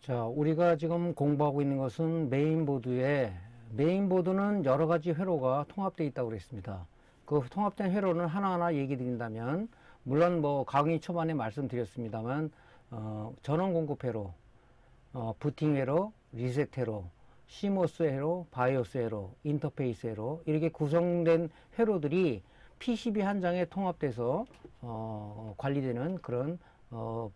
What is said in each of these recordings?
자, 우리가 지금 공부하고 있는 것은 메인보드는 여러 가지 회로가 통합되어 있다고 그랬습니다. 그 통합된 회로는 하나하나 얘기 드린다면, 물론 뭐 강의 초반에 말씀드렸습니다만, 전원 공급 회로, 부팅 회로, 리셋 회로, 시모스 회로, 바이오스 회로, 인터페이스 회로, 이렇게 구성된 회로들이 PCB 한 장에 통합돼서 관리되는 그런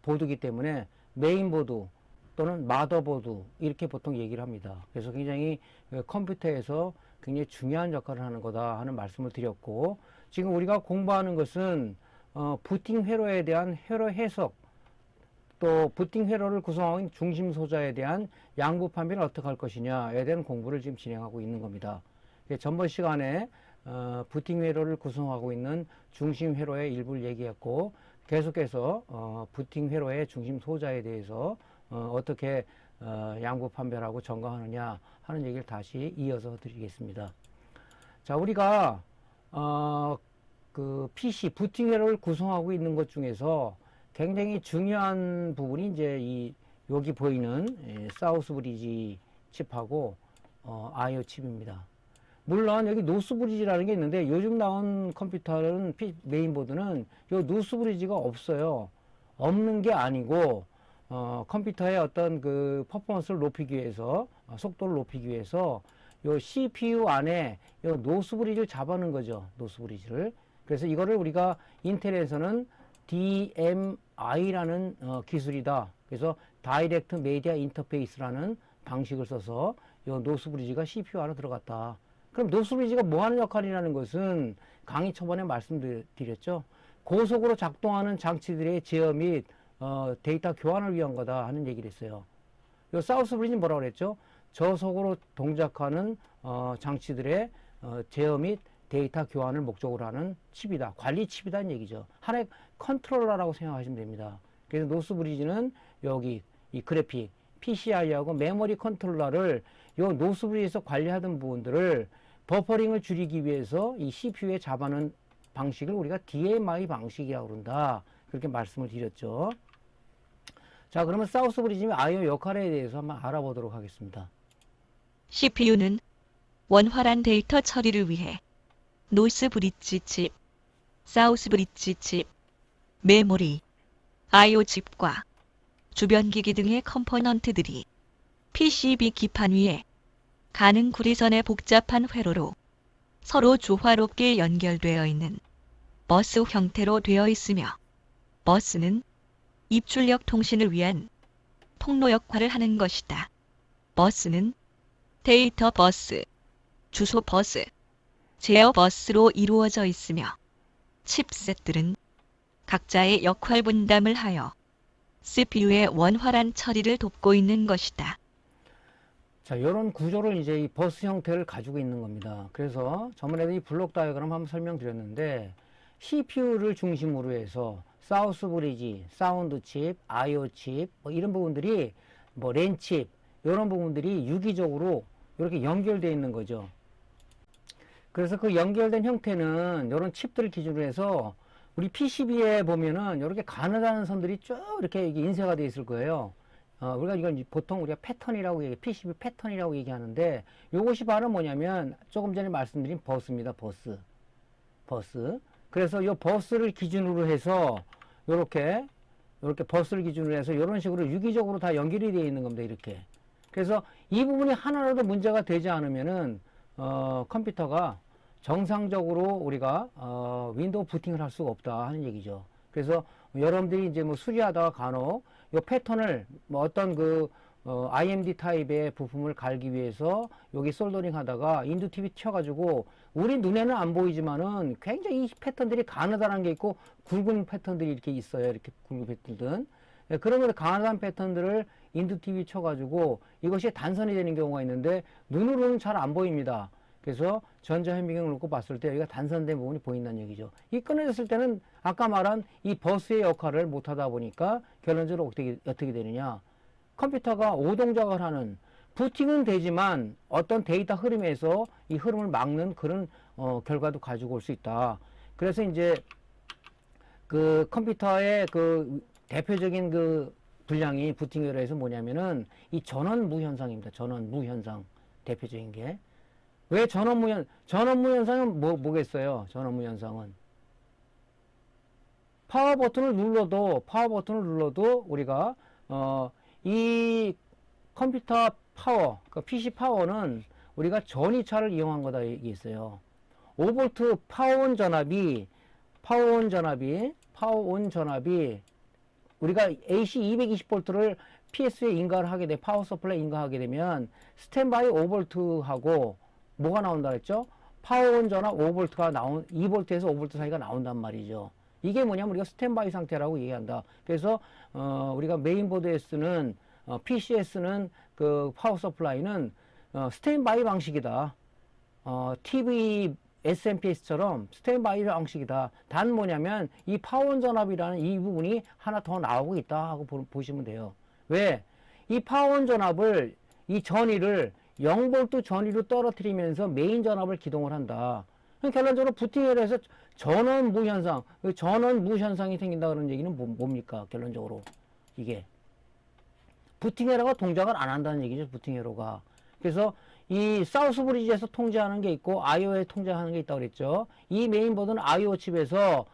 보드이기 때문에 메인보드 또는 마더보드 이렇게 보통 얘기를 합니다. 그래서 굉장히 컴퓨터에서 굉장히 중요한 역할을 하는 거다 하는 말씀을 드렸고, 지금 우리가 공부하는 것은 부팅 회로에 대한 회로 해석, 또 부팅 회로를 구성하고 있는 중심 소자에 대한 양부 판별을 어떻게 할 것이냐에 대한 공부를 지금 진행하고 있는 겁니다. 전번 시간에 부팅 회로를 구성하고 있는 중심 회로의 일부를 얘기했고, 계속해서 부팅 회로의 중심 소자에 대해서 어떻게 양부 판별하고 점검하느냐 하는 얘기를 다시 이어서 드리겠습니다. 자, 우리가 그 PC 부팅 회로를 구성하고 있는 것 중에서 굉장히 중요한 부분이 이제 여기 보이는 사우스 브리지 칩하고 아이오 칩입니다. 물론 여기 노스 브리지라는 게 있는데, 요즘 나온 컴퓨터는 메인보드는 요 노스 브리지가 없어요. 없는 게 아니고 컴퓨터의 어떤 그 퍼포먼스를 높이기 위해서, 속도를 높이기 위해서 요 CPU 안에 요 노스 브리지를 잡아놓은 거죠. 노스 브리지를. 그래서 이거를 우리가 인텔에서는 DMI라는 기술이다. 그래서 다이렉트 메디아 인터페이스라는 방식을 써서 요 노스 브리지가 CPU 안에 들어갔다. 그럼 노스 브리지가 뭐 하는 역할이라는 것은 강의 초반에 말씀드렸죠. 고속으로 작동하는 장치들의 제어 및 데이터 교환을 위한 거다 하는 얘기를 했어요. 요 사우스 브리지는 뭐라고 그랬죠? 저속으로 동작하는 장치들의 제어 및 데이터 교환을 목적으로 하는 칩이다. 관리 칩이다는 얘기죠. 하나의 컨트롤러라고 생각하시면 됩니다. 그래서 노스 브리지는 여기 이 그래픽, PCI하고 메모리 컨트롤러를 요 노스 브리지에서 관리하던 부분들을 버퍼링을 줄이기 위해서 이 CPU에 잡아놓은 방식을 우리가 DMI 방식이라고 그런다. 그렇게 말씀을 드렸죠. 자, 그러면 사우스 브리지 아이오 역할에 대해서 한번 알아보도록 하겠습니다. CPU는 원활한 데이터 처리를 위해 노스 브리지 칩, 사우스 브리지 칩, 메모리, I/O 칩과 주변 기기 등의 컴포넌트들이 PCB 기판 위에 가는 구리선의 복잡한 회로로 서로 조화롭게 연결되어 있는 버스 형태로 되어 있으며, 버스는 입출력 통신을 위한 통로 역할을 하는 것이다. 버스는 데이터 버스, 주소 버스, 제어 버스로 이루어져 있으며, 칩셋들은 각자의 역할 분담을 하여 CPU의 원활한 처리를 돕고 있는 것이다. 자, 이런 구조를 이제 이 버스 형태를 가지고 있는 겁니다. 그래서 저번에도 이 블록 다이어그램 한번 설명드렸는데, CPU를 중심으로 해서 사우스 브리지, 사운드 칩, IO 칩, 뭐 이런 부분들이, 뭐 랜 칩, 이런 부분들이 유기적으로 이렇게 연결되어 있는 거죠. 그래서 그 연결된 형태는 이런 칩들을 기준으로 해서 우리 PCB에 보면은 이렇게 가느다란 선들이 쭉 이렇게 인쇄가 되어 있을 거예요. 우리가 이걸 보통 우리가 패턴이라고 PCB 패턴이라고 얘기하는데, 이것이 바로 뭐냐면 조금 전에 말씀드린 버스입니다. 버스. 그래서 이 버스를 기준으로 해서 이렇게 버스를 기준으로 해서 이런 식으로 유기적으로 다 연결이 되어 있는 겁니다. 이렇게. 그래서 이 부분이 하나라도 문제가 되지 않으면은 컴퓨터가 정상적으로 우리가 윈도우 부팅을 할 수가 없다 하는 얘기죠. 그래서 여러분들이 이제 뭐 수리하다가 간혹 이 패턴을 뭐 어떤 그 IMD 타입의 부품을 갈기 위해서 여기 솔더링 하다가 인두팁이 튀어가지고 우리 눈에는 안 보이지만은 굉장히 이 패턴들이 가느다란 게 있고 굵은 패턴들이 이렇게 있어요. 이렇게 굵은 패턴들. 그러면 가느다란 패턴들을 인두팁이 쳐가지고 이것이 단선이 되는 경우가 있는데 눈으로는 잘 안 보입니다. 그래서 전자현미경을 놓고 봤을 때 여기가 단선된 부분이 보인다는 얘기죠. 이 끊어졌을 때는 아까 말한 이 버스의 역할을 못하다 보니까 결론적으로 어떻게 되느냐. 컴퓨터가 오동작을 하는, 부팅은 되지만 어떤 데이터 흐름에서 이 흐름을 막는 그런 결과도 가지고 올 수 있다. 그래서 이제 그 컴퓨터의 그 대표적인 그 불량이 부팅 에러에서 뭐냐면은 이 전원무 현상입니다. 전원무 현상 대표적인 게. 왜 전원무 현상은 뭐겠어요? 전원무 현상은 파워 버튼을 눌러도 우리가 이 컴퓨터 파워, 그 PC 파워는 우리가 전이차를 이용한 거다 얘기 있어요. 5V 파워온 전압이 우리가 AC 220V를 PS에 인가를 하게 돼, 파워 서플라이 인가하게 되면 스탠바이 5V하고 뭐가 나온다 그랬죠? 파워온 전압 5V가 2V에서 5V 사이가 나온단 말이죠. 이게 뭐냐면 우리가 스탠바이 상태라고 얘기한다. 그래서 우리가 메인보드에 쓰는 PC에 쓰는 그 파워 서플라이는 스탠바이 방식이다. TV SMPS처럼 스탠바이 방식이다. 단 뭐냐면 이 파워온 전압이라는 이 부분이 하나 더 나오고 있다 하고 보시면 돼요. 왜? 이 파워온 전압을 이 전위를 0V 전위로 떨어뜨리면서 메인 전압을 기동을 한다. 결론적으로 부팅을 해서 전원무 현상이 생긴다 그런 얘기는 뭡니까? 결론적으로 이게 부팅 에러가 동작을 안 한다는 얘기죠. 부팅 에러가. 그래서 이 사우스 브리지에서 통제하는 게 있고 IO에 통제하는 게 있다고 그랬죠. 이 메인보드는 IO 칩에서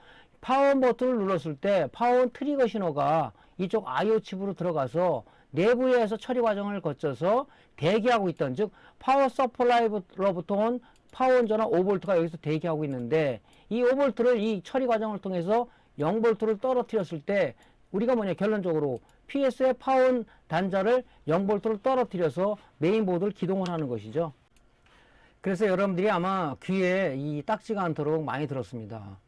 파워온 버튼을 눌렀을 때 파워온 트리거 신호가 이쪽 IO 칩으로 들어가서 내부에서 처리 과정을 거쳐서 대기하고 있던, 즉 파워 서플라이로부터 온 파워온 전압 5V가 여기서 대기하고 있는데 이 5V를 이 처리 과정을 통해서 0V를 떨어뜨렸을 때 우리가 결론적으로 PS의 파워온 단자를 0V를 떨어뜨려서 메인보드를 기동을 하는 것이죠. 그래서 여러분들이 아마 귀에 이 딱지가 않도록 많이 들었습니다.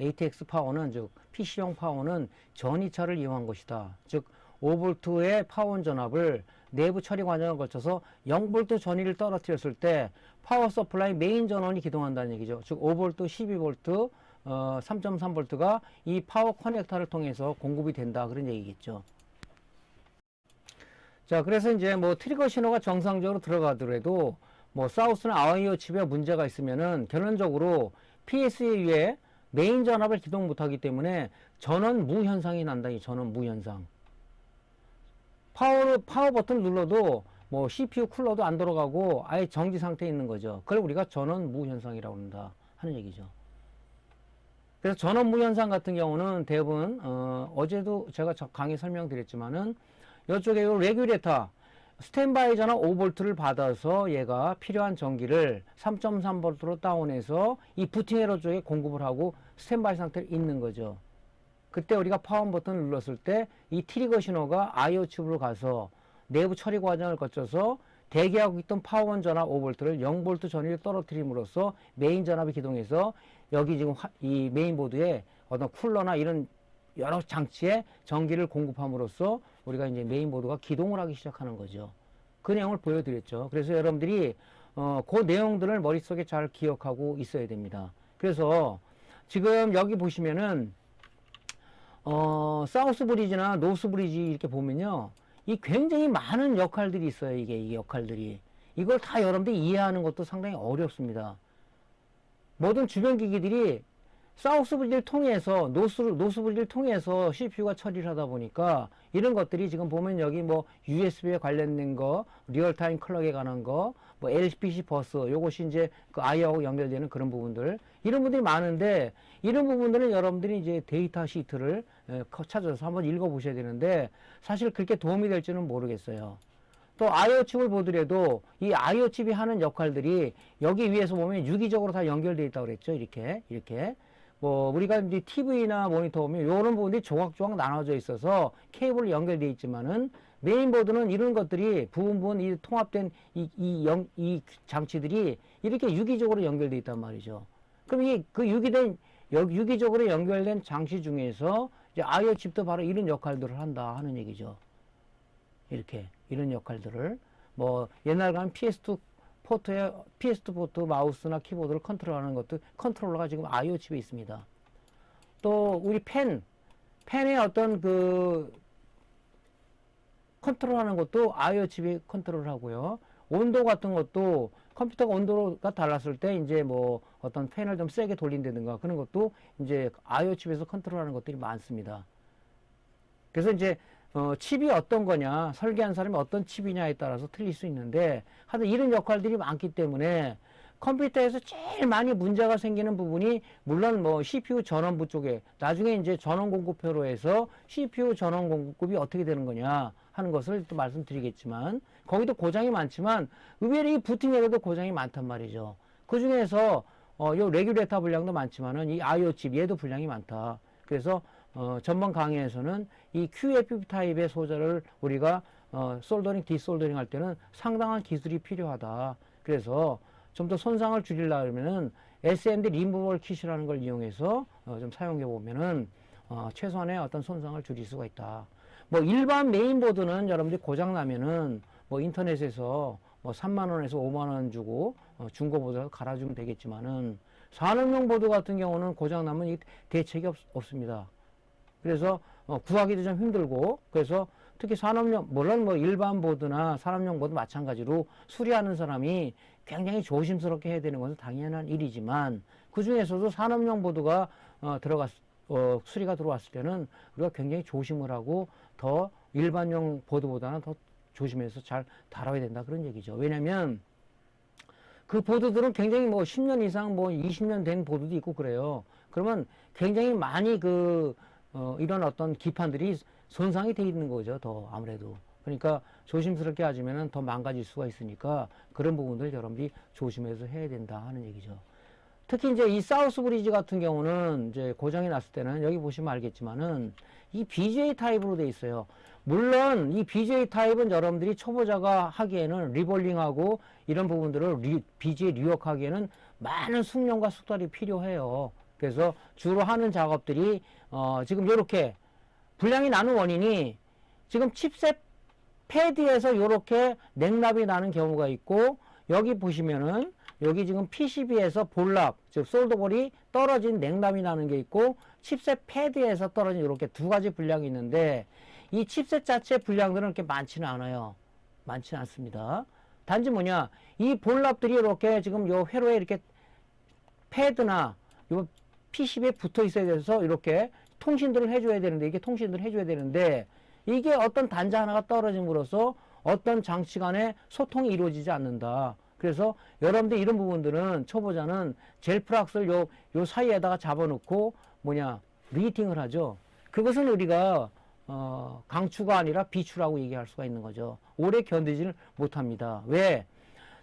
ATX 파워는, 즉 PC용 파워는 전이차를 이용한 것이다. 즉 5V의 파워온 전압을 내부 처리 과정을 거쳐서 0V 전위를 떨어뜨렸을 때 파워 서플라이 메인 전원이 기동한다는 얘기죠. 즉 5V, 12V, 3.3V가 이 파워 커넥터를 통해서 공급이 된다 그런 얘기겠죠. 자, 그래서 이제 트리거 신호가 정상적으로 들어가더라도 사우스나 아이오 칩에 문제가 있으면은 결론적으로 PS에 의해 메인 전압을 기동 못하기 때문에 전원무 현상이 난다. 이 전원무 현상. 파워 버튼 눌러도 CPU 쿨러도 안 돌아가고 아예 정지 상태에 있는 거죠. 그걸 우리가 전원무 현상이라고 한다 하는 얘기죠. 그래서 전원무 현상 같은 경우는 대부분 어제도 제가 강의 설명드렸지만은 이쪽에 레귤레이터 스탠바이 전압 5V를 받아서 얘가 필요한 전기를 3.3V로 다운해서 이 부팅 에러 쪽에 공급을 하고 스탠바이 상태에 있는 거죠. 그때 우리가 파워 버튼을 눌렀을 때 이 트리거 신호가 IO 칩으로 가서 내부 처리 과정을 거쳐서 대기하고 있던 파워온 전압 5V를 0V 전위로 떨어뜨림으로써 메인 전압이 기동해서 여기 지금 이 메인보드에 어떤 쿨러나 이런 여러 장치에 전기를 공급함으로써 우리가 이제 메인보드가 기동을 하기 시작하는 거죠. 그 내용을 보여드렸죠. 그래서 여러분들이 그 내용들을 머릿속에 잘 기억하고 있어야 됩니다. 그래서 지금 여기 보시면은 사우스 브리지나 노스 브리지 이렇게 보면요, 이 굉장히 많은 역할들이 있어요. 이 역할들이. 이걸 다 여러분들이 이해하는 것도 상당히 어렵습니다. 모든 주변 기기들이 사우스 브리지를 통해서 노스 브리지를 통해서 CPU가 처리를 하다 보니까 이런 것들이 지금 보면 여기 USB에 관련된 거, 리얼타임 클럭에 관한 거, LPC 버스, 요것이 이제 그 IO하고 연결되는 그런 부분들, 이런 부분들이 많은데 이런 부분들은 여러분들이 이제 데이터 시트를 찾아서 한번 읽어보셔야 되는데 사실 그렇게 도움이 될지는 모르겠어요. 또 IO 칩을 보더라도 이 IO 칩이 하는 역할들이 여기 위에서 보면 유기적으로 다 연결되어 있다고 그랬죠. 이렇게 우리가 이제 TV나 모니터 보면 이런 부분들이 조각조각 나눠져 있어서 케이블로 연결되어 있지만은 메인보드는 이런 것들이 부분 이 통합된 이 장치들이 이렇게 유기적으로 연결되어 있단 말이죠. 그럼 이게 그 유기적으로 연결된 장치 중에서 이제 IO 칩도 바로 이런 역할들을 한다 하는 얘기죠. 이런 역할들을 옛날 가면 PS2 포트 마우스나 키보드를 컨트롤하는 것도 컨트롤러가 지금 IO 칩에 있습니다. 또 우리 펜의 어떤 그 컨트롤하는 것도 IO 칩이 컨트롤하고요. 온도 같은 것도 컴퓨터가 온도가 달랐을 때 이제 어떤 팬을 좀 세게 돌린다든가 그런 것도 이제 IO 칩에서 컨트롤하는 것들이 많습니다. 그래서 이제 칩이 어떤 거냐, 설계한 사람이 어떤 칩이냐에 따라서 틀릴 수 있는데, 하여튼 이런 역할들이 많기 때문에 컴퓨터에서 제일 많이 문제가 생기는 부분이 물론 뭐 CPU 전원부 쪽에 나중에 이제 전원 공급표로 해서 CPU 전원 공급이 어떻게 되는 거냐 하는 것을 또 말씀드리겠지만, 거기도 고장이 많지만 의외로 이 부팅에도 고장이 많단 말이죠. 그 중에서 요 레귤레이터 불량도 많지만은 이 IO 칩 얘도 불량이 많다. 그래서 전번 강의에서는 이 QFP 타입의 소자를 우리가 솔더링, 디솔더링 할 때는 상당한 기술이 필요하다. 그래서 좀 더 손상을 줄이려면은 SMD 리무벌 킷이라는 걸 이용해서 좀 사용해 보면은 최소한의 어떤 손상을 줄일 수가 있다. 뭐 일반 메인보드는 여러분들이 고장 나면은 뭐 인터넷에서 뭐 3만 원에서 5만 원 주고 중고보드 갈아주면 되겠지만은 산업용 보드 같은 경우는 고장 나면 대책이 없습니다. 그래서 구하기도 좀 힘들고, 그래서 특히 산업용, 물론 뭐 일반 보드나 산업용 보드 마찬가지로 수리하는 사람이 굉장히 조심스럽게 해야 되는 것은 당연한 일이지만, 그 중에서도 산업용 보드가 수리가 들어왔을 때는 우리가 굉장히 조심을 하고 더 일반용 보드보다는 더 조심해서 잘 다뤄야 된다, 그런 얘기죠. 왜냐면 그 보드들은 굉장히 뭐 10년 이상 뭐 20년 된 보드도 있고 그래요. 그러면 굉장히 많이 이런 어떤 기판들이 손상이 돼 있는 거죠, 더 아무래도. 그러니까 조심스럽게 하시면은 더 망가질 수가 있으니까 그런 부분들 여러분들이 조심해서 해야 된다 하는 얘기죠. 특히 이제 이 사우스 브리지 같은 경우는 이제 고장이 났을 때는 여기 보시면 알겠지만은 이 BGA 타입으로 돼 있어요. 물론 이 BGA 타입은 여러분들이 초보자가 하기에는 리볼링하고 이런 부분들을 BGA 리워크하기에는 많은 숙련과 숙달이 필요해요. 그래서 주로 하는 작업들이 지금 이렇게 불량이 나는 원인이 지금 칩셋 패드에서 이렇게 냉납이 나는 경우가 있고, 여기 보시면은 여기 지금 PCB에서 볼랍, 즉 솔더볼이 떨어진 냉납이 나는 게 있고, 칩셋 패드에서 떨어진 이렇게 두 가지 불량이 있는데, 이 칩셋 자체 불량들은 그렇게 많지는 않아요. 많지는 않습니다. 단지 뭐냐, 이 볼랍들이 이렇게 지금 요 회로에 이렇게 패드나 요 PCB에 붙어 있어야 돼서 이렇게 통신들을 해줘야 되는데, 이게 통신들을 해줘야 되는데, 이게 어떤 단자 하나가 떨어짐으로써 어떤 장치 간의 소통이 이루어지지 않는다. 그래서 여러분들 이런 부분들은 초보자는 젤 프락스를 요 사이에다가 잡아놓고 리히팅을 하죠. 그것은 우리가 강추가 아니라 비추라고 얘기할 수가 있는 거죠. 오래 견디지를 못합니다. 왜?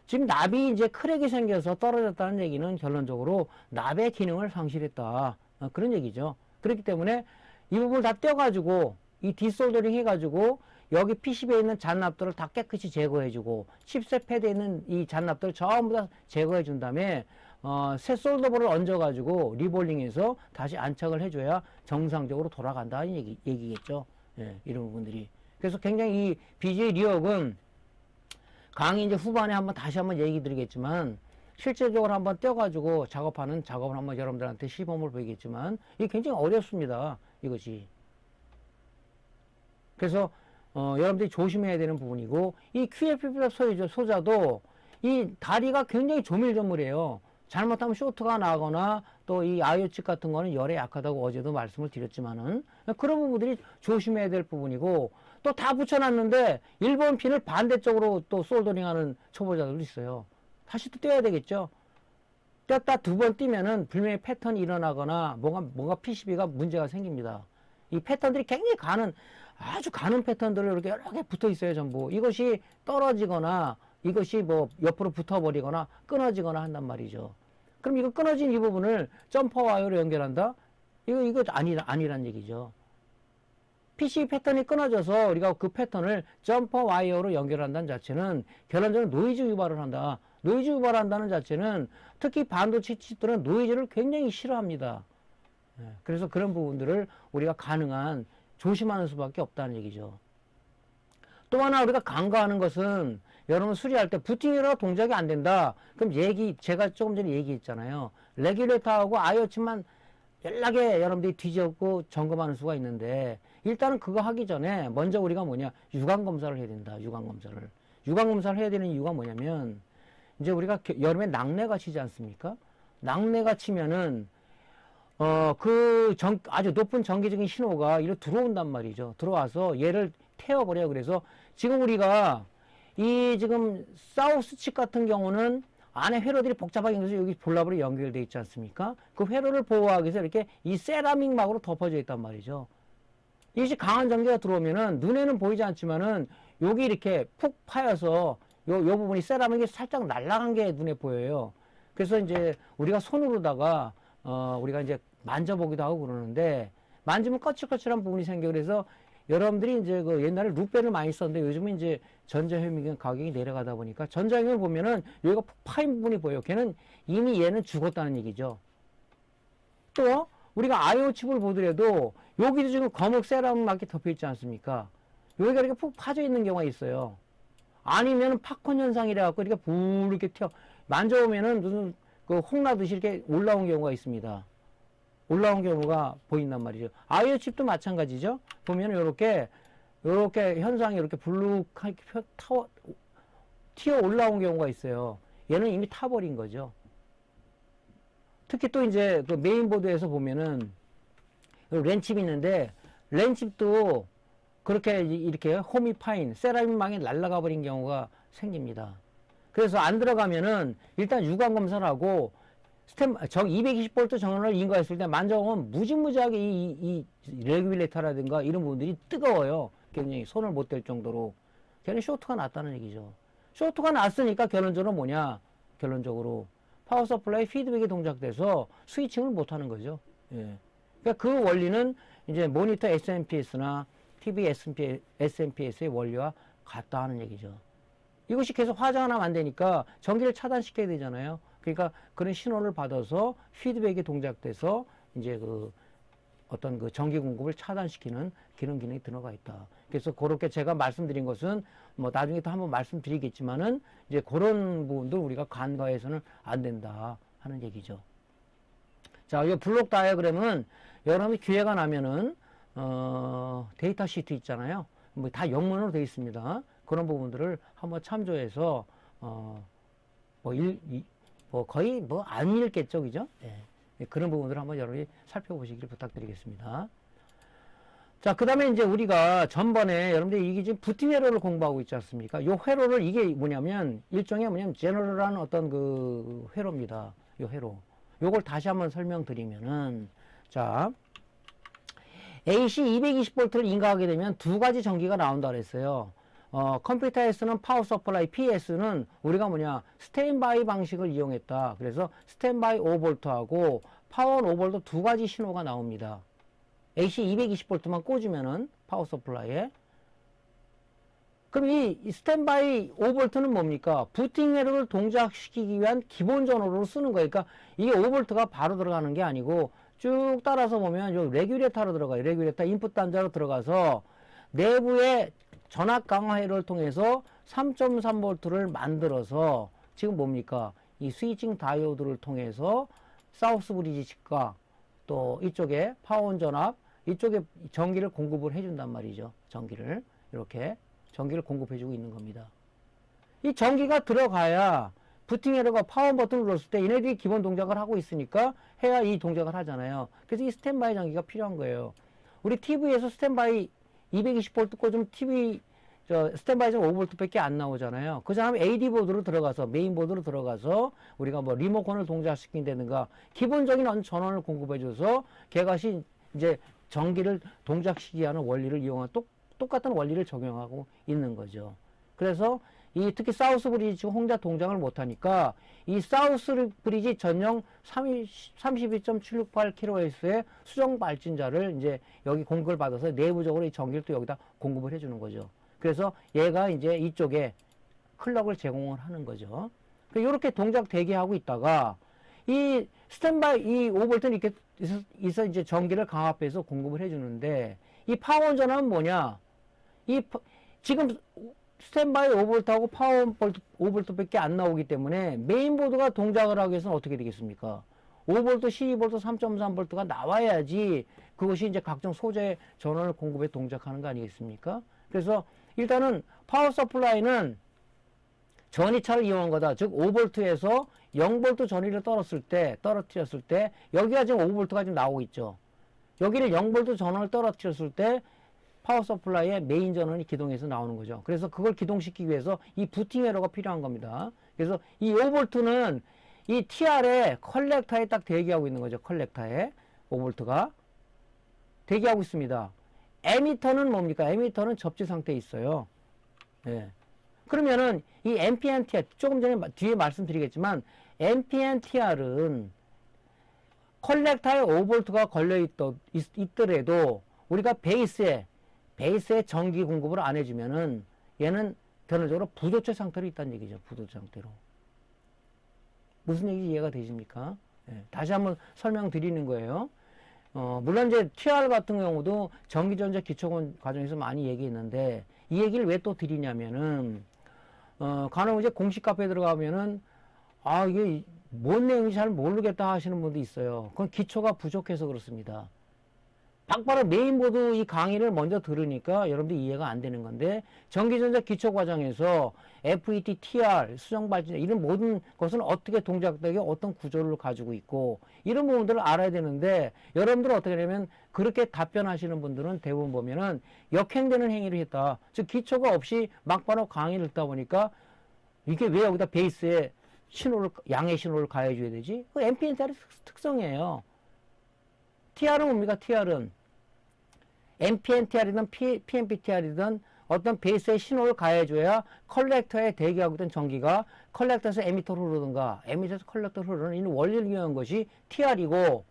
지금 납이 이제 크랙이 생겨서 떨어졌다는 얘기는 결론적으로 납의 기능을 상실했다. 그런 얘기죠. 그렇기 때문에 이 부분을 다 떼어가지고 이 디솔더링 해가지고 여기 PCB에 있는 잔납들을 다 깨끗이 제거해주고 칩셋 패드에 있는 이 잔납들을 전부 다 제거해준 다음에 새 솔더볼을 얹어가지고 리볼링해서 다시 안착을 해줘야 정상적으로 돌아간다는 얘기겠죠. 예, 이런 부분들이. 그래서 굉장히 이 BGA 리역은 강의 이제 후반에 다시 한번 얘기 드리겠지만, 실제적으로 한번 떼어가지고 작업을 한번 여러분들한테 시범을 보이겠지만, 이게 굉장히 어렵습니다, 이것이. 그래서 여러분들이 조심해야 되는 부분이고, 이 QFP 소자도 이 다리가 굉장히 조밀조밀해요. 잘못하면 쇼트가 나거나 또 이 IO 칩 같은 거는 열에 약하다고 어제도 말씀을 드렸지만은, 그런 부분들이 조심해야 될 부분이고, 또 다 붙여놨는데 1번 핀을 반대쪽으로 또 솔더링하는 초보자들도 있어요. 다시 또 떼야 되겠죠. 뗐다 두 번 띄면은 분명히 패턴이 일어나거나 뭔가 PCB가 문제가 생깁니다. 이 패턴들이 굉장히 아주 가는 패턴들을 이렇게 여러 개 붙어 있어요, 전부. 이것이 떨어지거나 이것이 뭐 옆으로 붙어버리거나 끊어지거나 한단 말이죠. 그럼 이거 끊어진 이 부분을 점퍼 와이어로 연결한다? 이거 아니란 얘기죠. PC 패턴이 끊어져서 우리가 그 패턴을 점퍼 와이어로 연결한다는 자체는 결론적으로 노이즈 유발을 한다. 노이즈 유발한다는 자체는 특히 반도체 칩들은 노이즈를 굉장히 싫어합니다. 그래서 그런 부분들을 우리가 가능한 조심하는 수밖에 없다는 얘기죠. 또 하나 우리가 간과하는 것은, 여러분 수리할 때 부팅이라고 동작이 안 된다. 그럼 제가 조금 전에 얘기했잖아요. 레귤레이터하고 IO 칩만 연락에 여러분들이 뒤집고 점검하는 수가 있는데, 일단은 그거 하기 전에 먼저 우리가 유관 검사를 해야 된다. 유관 검사를 해야 되는 이유가 뭐냐면, 이제 우리가 여름에 낙뢰가 치지 않습니까? 낙뢰가 치면은 아주 높은 전기적인 신호가 이리로 들어온단 말이죠. 들어와서 얘를 태워버려요. 그래서 지금 우리가 지금 사우스 칩 같은 경우는 안에 회로들이 복잡하게 생겨서 여기 볼랍으로 연결되어 있지 않습니까? 그 회로를 보호하기 위해서 이렇게 이 세라믹 막으로 덮어져 있단 말이죠. 이것이 강한 전기가 들어오면은 눈에는 보이지 않지만은 여기 이렇게 푹 파여서 요 부분이 세라믹이 살짝 날아간 게 눈에 보여요. 그래서 이제 우리가 손으로다가 우리가 이제 만져보기도 하고 그러는데 만지면 거칠거칠한 부분이 생겨. 그래서 여러분들이 이제 그 옛날에 루페를 많이 썼는데 요즘은 이제 전자현미경 가격이 내려가다 보니까 전자현미경 보면은 여기가 푹 파인 부분이 보여요. 걔는 이미 얘는 죽었다는 얘기죠. 또 우리가 아이오 칩을 보더라도 여기도 지금 검은 세라믹이 덮여 있지 않습니까? 여기가 이렇게 푹 파져 있는 경우가 있어요. 아니면 팝콘 현상이라 갖고 이렇게 불 이렇게 만져보면은 무슨 그 홍나듯이 이렇게 올라온 경우가 있습니다. 올라온 경우가 보인단 말이죠. 아이오 칩도 마찬가지죠. 보면은 요렇게 현상이 이렇게 블룩하게 튀어 올라온 경우가 있어요. 얘는 이미 타버린 거죠. 특히 또 이제 그 메인보드에서 보면은 랜칩이 있는데 랜칩도 그렇게 이렇게 홈이 파인 세라믹망이 날아가 버린 경우가 생깁니다. 그래서 안 들어가면은 일단 유관 검사를 하고 220V 전원을 인가했을 때 만져보면 무지무지하게 이 레귤레이터라든가 이런 부분들이 뜨거워요. 굉장히 손을 못 댈 정도로. 걔는 쇼트가 났다는 얘기죠. 쇼트가 났으니까 결론적으로 뭐냐? 결론적으로 파워 서플라이 피드백이 동작돼서 스위칭을 못 하는 거죠. 예. 그러니까 그 원리는 이제 모니터 SMPS나 TV SMPS의 원리와 같다 하는 얘기죠. 이것이 계속 화자가 나면 안 되니까 전기를 차단시켜야 되잖아요. 그러니까 그런 신호를 받아서 피드백이 동작돼서 이제 그 어떤 그 전기 공급을 차단시키는 그런 기능이 들어가 있다. 그래서 그렇게 제가 말씀드린 것은 뭐 나중에 또 한번 말씀드리겠지만은 이제 그런 부분도 우리가 간과해서는 안 된다 하는 얘기죠. 자, 이 블록 다이어그램은 여러분이 기회가 나면은 데이터 시트 있잖아요. 뭐 다 영문으로 되어 있습니다. 그런 부분들을 한번 참조해서 거의 뭐 안 읽겠죠, 그죠? 네. 그런 부분들을 한번 여러분이 살펴보시기를 부탁드리겠습니다. 자, 그 다음에 이제 우리가 전번에 여러분들이 이게 지금 부팅 회로를 공부하고 있지 않습니까? 요 회로를 이게 뭐냐면 일종의 제너럴한 어떤 그 회로입니다. 요 회로. 요걸 다시 한번 설명드리면은 자, AC 220V를 인가하게 되면 두 가지 전기가 나온다 그랬어요. 컴퓨터에서는 파워 서플라이 PS는 우리가 스탠바이 방식을 이용했다. 그래서 스탠바이 5V하고 파워 5V 두 가지 신호가 나옵니다. AC 220V만 꽂으면은 파워 서플라이에. 그럼 이 스탠바이 5V는 뭡니까? 부팅 회로를 동작시키기 위한 기본 전원으로 쓰는 거예요. 그러니까 이게 5V가 바로 들어가는 게 아니고 쭉 따라서 보면 요 레귤레이터로 들어가요. 레귤레이터 인풋 단자로 들어가서 내부에 전압 강화 회로를 통해서 3.3V를 만들어서 지금 뭡니까? 이 스위칭 다이오드를 통해서 사우스 브리지 칩과 또 이쪽에 파원 전압 이쪽에 전기를 공급을 해준단 말이죠. 전기를 이렇게 전기를 공급해주고 있는 겁니다. 이 전기가 들어가야 부팅 회로가 파워 버튼을 눌렀을 때 얘네들이 기본 동작을 하고 있으니까 해야 이 동작을 하잖아요. 그래서 이 스탠바이 전기가 필요한 거예요. 우리 TV에서 스탠바이 220V 꽂으면 스탠바이 좀 5V 밖에 안 나오잖아요. 그 다음에 AD 보드로 들어가서, 메인 보드로 들어가서 우리가 뭐 리모컨을 동작시킨다든가 기본적인 전원을 공급해줘서 걔가 이제 전기를 동작시키게 하는 원리를 이용한 똑같은 원리를 적용하고 있는 거죠. 그래서 특히 사우스 브리지 지금 혼자 동작을 못하니까 이 사우스 브리지 전용 32.768kHz의 수정 발진자를 이제 여기 공급을 받아서 내부적으로 이 전기를 또 여기다 공급을 해주는 거죠. 그래서 얘가 이제 이쪽에 클럭을 제공을 하는 거죠. 이렇게 동작 되게 하고 있다가 이 스탠바이 이 5V는 이렇게 있어 이제 전기를 강압해서 공급을 해주는데 이 파워 전압은 뭐냐? 지금 스탠바이 5V하고 파워 5V 밖에 안 나오기 때문에 메인보드가 동작을 하기 위해서는 어떻게 되겠습니까? 5V, 12V, 3.3V가 나와야지 그것이 이제 각종 소재 전원을 공급해 동작하는 거 아니겠습니까? 그래서 일단은 파워 서플라이는 전이차를 이용한 거다. 즉 5V에서 0V 전위를 떨어뜨렸을 때 여기가 지금 5V가 지금 나오고 있죠. 여기를 0V 전원을 떨어뜨렸을 때 파워 서플라이의 메인 전원이 기동해서 나오는 거죠. 그래서 그걸 기동시키기 위해서 이 부팅 회로가 필요한 겁니다. 그래서 이 5V는 이 TR의 컬렉터에 딱 대기하고 있는 거죠. 컬렉터에 5V가 대기하고 있습니다. 에미터는 뭡니까? 에미터는 접지 상태에 있어요. 예. 그러면은 이 NPN-TR 조금 전에 뒤에 말씀드리겠지만 NPN-TR은 컬렉터에 5V가 걸려 있더라도 우리가 베이스에 전기 공급을 안 해주면은 얘는 전원적으로 부도체 상태로 있다는 얘기죠. 부도체 상태로. 무슨 얘기인지 이해가 되십니까? 예, 다시 한번 설명드리는 거예요. 물론 이제 TR 같은 경우도 전기전자 기초권 과정에서 많이 얘기했는데 이 얘기를 왜 또 드리냐면은 간혹 이제 공식 카페에 들어가면은 이게 뭔 내용인지 잘 모르겠다 하시는 분도 있어요. 그건 기초가 부족해서 그렇습니다. 막바로 메인보드 이 강의를 먼저 들으니까 여러분들 이해가 안 되는 건데 전기전자 기초 과정에서 FET, TR, 수정발전 이런 모든 것은 어떻게 동작되게 어떤 구조를 가지고 있고 이런 부분들을 알아야 되는데 여러분들은 어떻게 되냐면 그렇게 답변하시는 분들은 대부분 보면은 역행되는 행위를 했다. 즉 기초가 없이 막바로 강의를 듣다 보니까 이게 왜 여기다 베이스에 양의 신호를 가해줘야 되지? 그 NPN-TR의 특성이에요. TR은 뭡니까? TR은 NPN-TR이든 PNP-TR이든 어떤 베이스에 신호를 가해줘야 컬렉터에 대기하고 있던 전기가 컬렉터에서 에미터로 흐르든가 에미터에서 컬렉터로 흐르는 이 원리를 이용한 것이 TR이고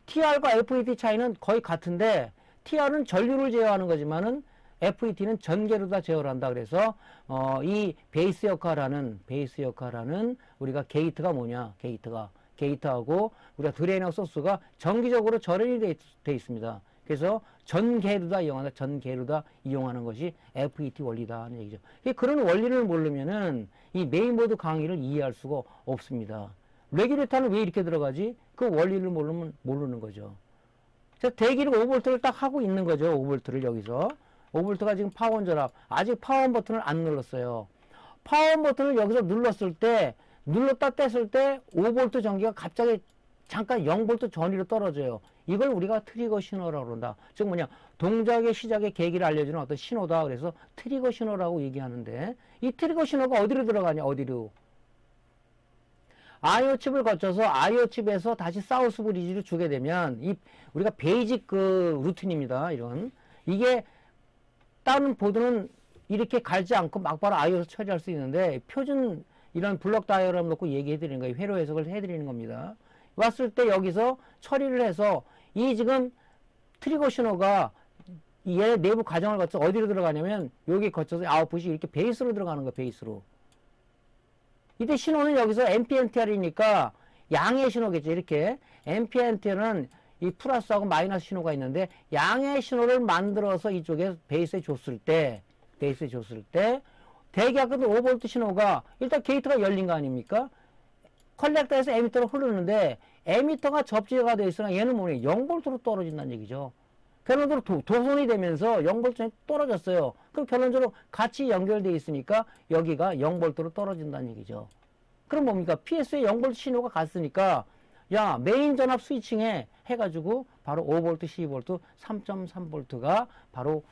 TR과 FET 차이는 거의 같은데 TR은 전류를 제어하는 거지만은 FET는 전개로 다 제어를 한다. 그래서 이 베이스 역할하는 우리가 게이트가 뭐냐? 게이트하고 우리가 드레인하고 소스가 정기적으로 절연이 돼 있습니다. 그래서 전개로다 이용하는 것이 FET 원리다 하는 얘기죠. 그런 원리를 모르면은 이 메인보드 강의를 이해할 수가 없습니다. 레귤레이터는 왜 이렇게 들어가지? 그 원리를 모르는 거죠. 자, 대기를 5V를 딱 하고 있는 거죠. 5V를 여기서. 5V가 지금 파원 전압. 아직 파원 버튼을 안 눌렀어요. 파원 버튼을 여기서 눌렀을 때 눌렀다 뗐을 때 5V 전기가 갑자기 잠깐 0V 전위로 떨어져요. 이걸 우리가 트리거 신호라고 그런다. 즉 뭐냐, 동작의 시작의 계기를 알려주는 어떤 신호다. 그래서 트리거 신호라고 얘기하는데 이 트리거 신호가 어디로 들어가냐? 어디로? IO 칩을 거쳐서 IO 칩에서 다시 사우스 브리지를 주게 되면 이 우리가 베이직 루틴입니다. 이게 다른 보드는 이렇게 갈지 않고 막바로 IO에서 처리할 수 있는데 표준 이런 블록 다이어그램 놓고 얘기해 드리는 거예요. 회로 해석을 해 드리는 겁니다. 왔을 때 여기서 처리를 해서 이 지금 트리거 신호가 얘 내부 과정을 거쳐 어디로 들어가냐면 여기 거쳐서 아웃풋이 이렇게 베이스로 들어가는 거예요. 베이스로. 이때 신호는 여기서 NPN-TR이니까 양의 신호겠죠. 이렇게 NPN-TR은 이 플러스하고 마이너스 신호가 있는데 양의 신호를 만들어서 이쪽에 베이스에 줬을 때 대기 아까도 5V 신호가 일단 게이트가 열린 거 아닙니까? 컬렉터에서 에미터로 흐르는데 에미터가 접지가 되어 있으나 얘는 뭐냐 0V로 떨어진다는 얘기죠. 결론적으로 도손이 되면서 0V에 떨어졌어요. 그럼 결론적으로 같이 연결되어 있으니까 여기가 0V로 떨어진다는 얘기죠. 그럼 뭡니까? PS에 0V 신호가 갔으니까 야 메인 전압 스위칭에 해가지고 바로 5V, 12V, 3.3V가 바로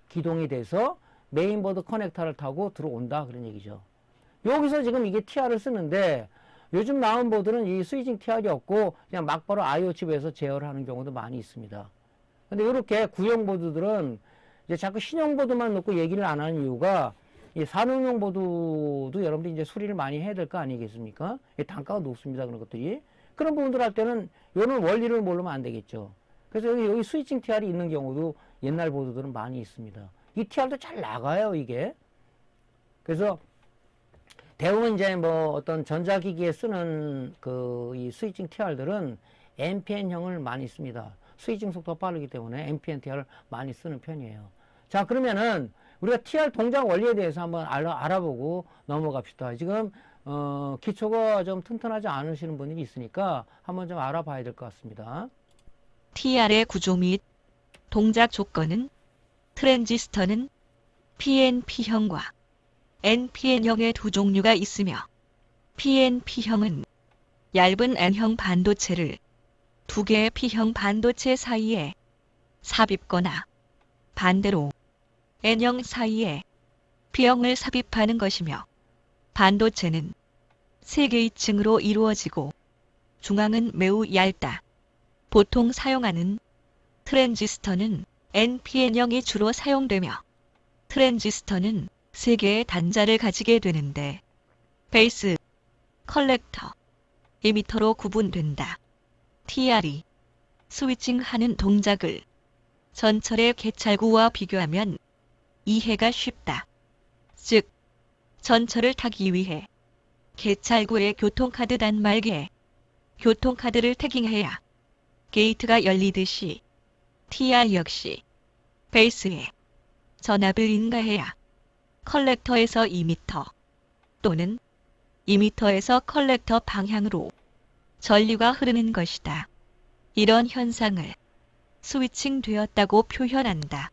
기동이 돼서 메인보드 커넥터를 타고 들어온다 그런 얘기죠. 여기서 지금 이게 TR을 쓰는데 요즘 나온 보드는 이 스위칭 TR이 없고 그냥 막바로 IO 칩에서 제어를 하는 경우도 많이 있습니다. 근데 이렇게 구형 보드들은 이제 자꾸 신형 보드만 놓고 얘기를 안 하는 이유가 이 산업용 보드도 여러분들이 이제 수리를 많이 해야 될 거 아니겠습니까? 단가가 높습니다. 그런 것들이. 그런 부분들 할 때는 이런 원리를 모르면 안 되겠죠. 그래서 여기 스위칭 TR이 있는 경우도 옛날 보드들은 많이 있습니다. 이 TR도 잘 나가요, 이게. 그래서 대부분 이제 뭐 어떤 전자기기에 쓰는 이 스위칭 TR들은 NPN형을 많이 씁니다. 스위칭 속도가 빠르기 때문에 NPN-TR을 많이 쓰는 편이에요. 자, 그러면은 우리가 TR 동작 원리에 대해서 한번 알아보고 넘어갑시다. 지금 기초가 좀 튼튼하지 않으시는 분들이 있으니까 한번 좀 알아봐야 될 것 같습니다. TR의 구조 및 동작 조건은 트랜지스터는 PNP형과 NPN형의 두 종류가 있으며 PNP형은 얇은 N형 반도체를 두 개의 P형 반도체 사이에 삽입거나 반대로 N형 사이에 P형을 삽입하는 것이며, 반도체는 세 개의 층으로 이루어지고 중앙은 매우 얇다. 보통 사용하는 트랜지스터는 NPN형이 주로 사용되며, 트랜지스터는 세 개의 단자를 가지게 되는데 베이스, 컬렉터, 이미터로 구분된다. TR이 스위칭하는 동작을 전철의 개찰구와 비교하면 이해가 쉽다. 즉, 전철을 타기 위해 개찰구의 교통카드 단말기에 교통카드를 태깅해야 게이트가 열리듯이 TR 역시 베이스에 전압을 인가해야 컬렉터에서 이미터 또는 이미터에서 컬렉터 방향으로 전류가 흐르는 것이다. 이런 현상을 스위칭 되었다고 표현한다.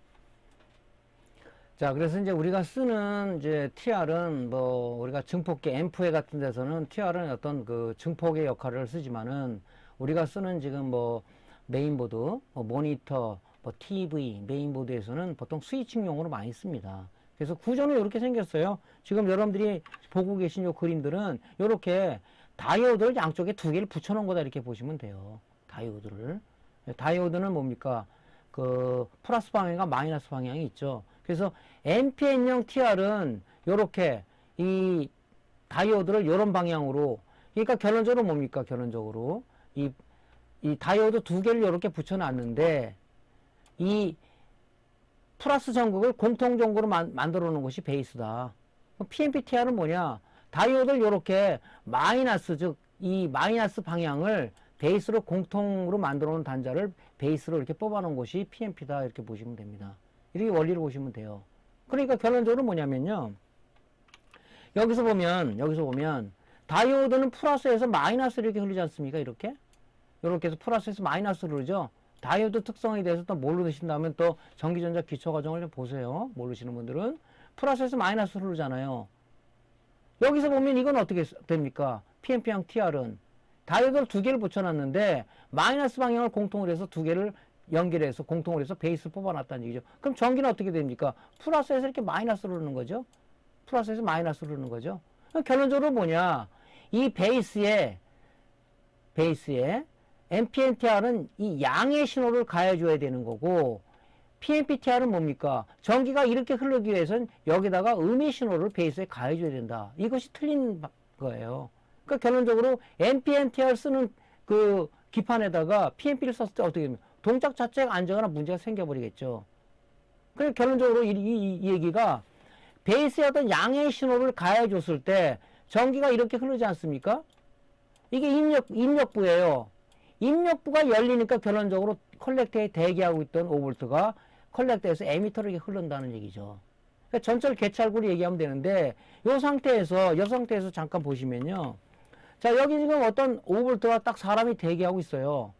자, 그래서 이제 우리가 쓰는 이제 TR은 뭐 우리가 증폭기 앰프회 같은 데서는 TR은 어떤 그 증폭의 역할을 쓰지만은 우리가 쓰는 지금 뭐 메인보드, 뭐 모니터, 뭐 TV, 메인보드에서는 보통 스위칭용으로 많이 씁니다. 그래서 구조는 이렇게 생겼어요. 지금 여러분들이 보고 계신 요 그림들은 이렇게 다이오드를 양쪽에 두 개를 붙여놓은 거다 이렇게 보시면 돼요. 다이오드를. 다이오드는 뭡니까? 그 플러스 방향과 마이너스 방향이 있죠. 그래서 NPN형 TR은 이렇게 이 다이오드를 이런 방향으로, 그러니까 결론적으로 뭡니까? 결론적으로 이 다이오드 두 개를 이렇게 붙여놨는데 이 플러스 전극을 공통 전구로 만들어 놓은 것이 베이스다. PNP TR은 뭐냐? 다이오드를 이렇게 마이너스, 즉 이 마이너스 방향을 베이스로 공통으로 만들어 놓은 단자를 베이스로 이렇게 뽑아 놓은 것이 PNP다 이렇게 보시면 됩니다. 이렇게 원리를 보시면 돼요. 그러니까 결론적으로 뭐냐면요, 여기서 보면 다이오드는 플러스에서 마이너스로 이렇게 흐르지 않습니까? 이렇게 해서 플러스에서 마이너스로 흐르죠. 다이오드 특성에 대해서 또 모르신다면 또 전기전자 기초 과정을 좀 보세요. 모르시는 분들은 플러스에서 마이너스로 흐르잖아요. 여기서 보면 이건 어떻게 됩니까? PNP형 TR은 다이오드를 두 개를 붙여놨는데 마이너스 방향을 공통으로 해서 두 개를 연결해서 공통으로 해서 베이스를 뽑아놨다는 얘기죠. 그럼 전기는 어떻게 됩니까? 플러스에서 이렇게 마이너스로 흐르는 거죠. 플러스에서 마이너스로 흐르는 거죠. 결론적으로 뭐냐? 이 베이스에 NPNTR은 이 양의 신호를 가해줘야 되는 거고, PNPTR은 뭡니까? 전기가 이렇게 흐르기 위해서는 여기다가 음의 신호를 베이스에 가해줘야 된다. 이것이 틀린 거예요. 그러니까 결론적으로 NPNTR 쓰는 그 기판에다가 PNP를 썼을 때 어떻게 됩니까? 동작 자체가 안 되거나 문제가 생겨버리겠죠. 그러니까 결론적으로 이 얘기가 베이스에 어떤 양의 신호를 가해줬을 때 전기가 이렇게 흐르지 않습니까? 이게 입력부예요. 입력부가 열리니까 결론적으로 컬렉터에 대기하고 있던 5V가 컬렉터에서 에미터로 이렇게 흐른다는 얘기죠. 그러니까 전철 개찰구를 얘기하면 되는데 이 상태에서 잠깐 보시면요. 자, 여기 지금 어떤 5V가 딱 사람이 대기하고 있어요.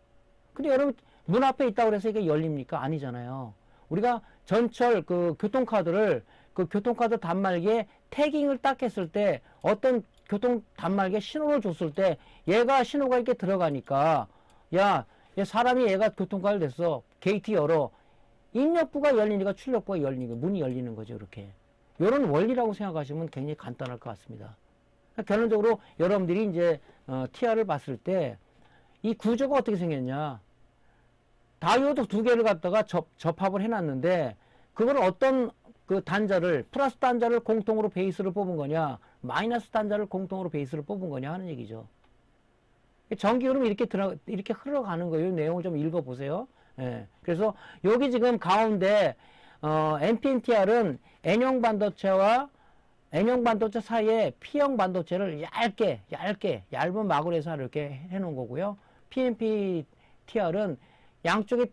근데 여러분 문 앞에 있다고 해서 이게 열립니까? 아니잖아요. 우리가 전철 그 교통카드를 그 교통카드 단말기에 태깅을 딱 했을 때 어떤 교통 단말기에 신호를 줬을 때 얘가 신호가 이렇게 들어가니까 야, 얘 사람이 얘가 교통카드를 냈어. 게이트 열어. 입력부가 열리니까 출력부가 열리니까 문이 열리는 거죠. 이렇게. 이런 원리라고 생각하시면 굉장히 간단할 것 같습니다. 그러니까 결론적으로 여러분들이 이제 TR을 봤을 때 이 구조가 어떻게 생겼냐. 다이오드 두 개를 갖다가 접합을 해놨는데 그걸 어떤 그 단자를 플러스 단자를 공통으로 베이스를 뽑은 거냐 마이너스 단자를 공통으로 베이스를 뽑은 거냐 하는 얘기죠. 전기 흐름이 이렇게 흘러가는 거예요. 이 내용을 좀 읽어보세요. 예. 그래서 여기 지금 가운데 NPNTR은 N형 반도체 사이에 P형 반도체를 얇은 막으로 해서 이렇게 해놓은 거고요. PNPTR은 양쪽에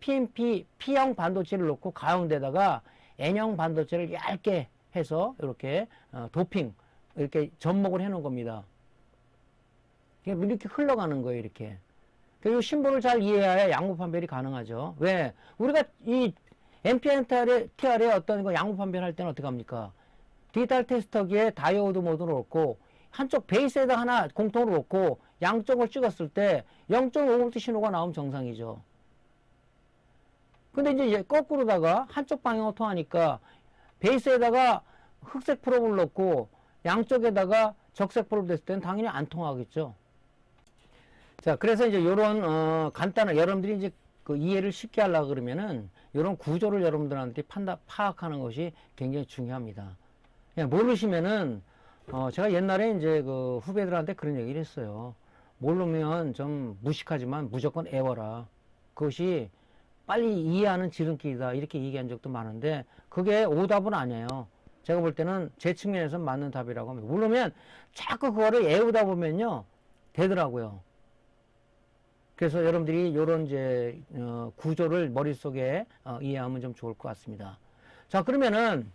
P형 반도체를 놓고 가운데다가 N형 반도체를 얇게 해서 이렇게 도핑, 이렇게 접목을 해놓은 겁니다. 이렇게 흘러가는 거예요, 이렇게. 그리고 심볼을 잘 이해해야 양부 판별이 가능하죠. 왜? 우리가 이 NPNTR의 어떤 거 양부 판별할 때는 어떻게 합니까? 디지털 테스터기에 다이오드 모드를 놓고 한쪽 베이스에다 하나 공통으로 놓고 양쪽을 찍었을 때 0.5V 신호가 나오면 정상이죠. 근데 이제 거꾸로다가 한쪽 방향으로 통하니까 베이스에다가 흑색 프로브를 넣고 양쪽에다가 적색 프로브 됐을 때는 당연히 안 통하겠죠. 자, 그래서 이제 요런 간단한 여러분들이 이제 그 이해를 쉽게 하려고 그러면은 요런 구조를 여러분들한테 파악하는 것이 굉장히 중요합니다. 그냥 모르시면은 제가 옛날에 이제 그 후배들한테 그런 얘기를 했어요. 모르면 좀 무식하지만 무조건 애워라. 그것이 빨리 이해하는 지름길이다. 이렇게 얘기한 적도 많은데 그게 오답은 아니에요. 제가 볼 때는 제 측면에서 맞는 답이라고 합니다. 모르면 자꾸 그거를 애우다 보면요 되더라고요. 그래서 여러분들이 요런 이제 구조를 머릿속에 이해하면 좀 좋을 것 같습니다. 자, 그러면은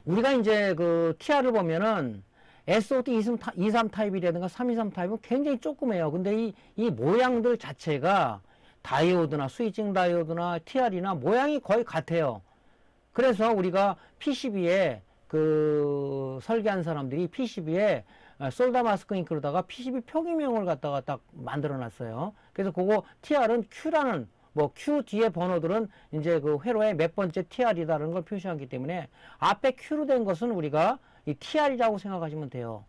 우리가 이제 그 TR을 보면은 SOT 23 타입이라든가 323 타입은 굉장히 조그매요. 근데 이 모양들 자체가 다이오드나 스위칭 다이오드나 TR이나 모양이 거의 같아요. 그래서 우리가 PCB에 그 설계한 사람들이 PCB에 솔더 마스크 잉크로다가 PCB 표기명을 갖다가 딱 만들어 놨어요. 그래서 그거 TR은 Q라는 뭐 Q 뒤에 번호들은 이제 그 회로의 몇 번째 TR이다라는 걸 표시하기 때문에 앞에 Q로 된 것은 우리가 이 TR이라고 생각하시면 돼요.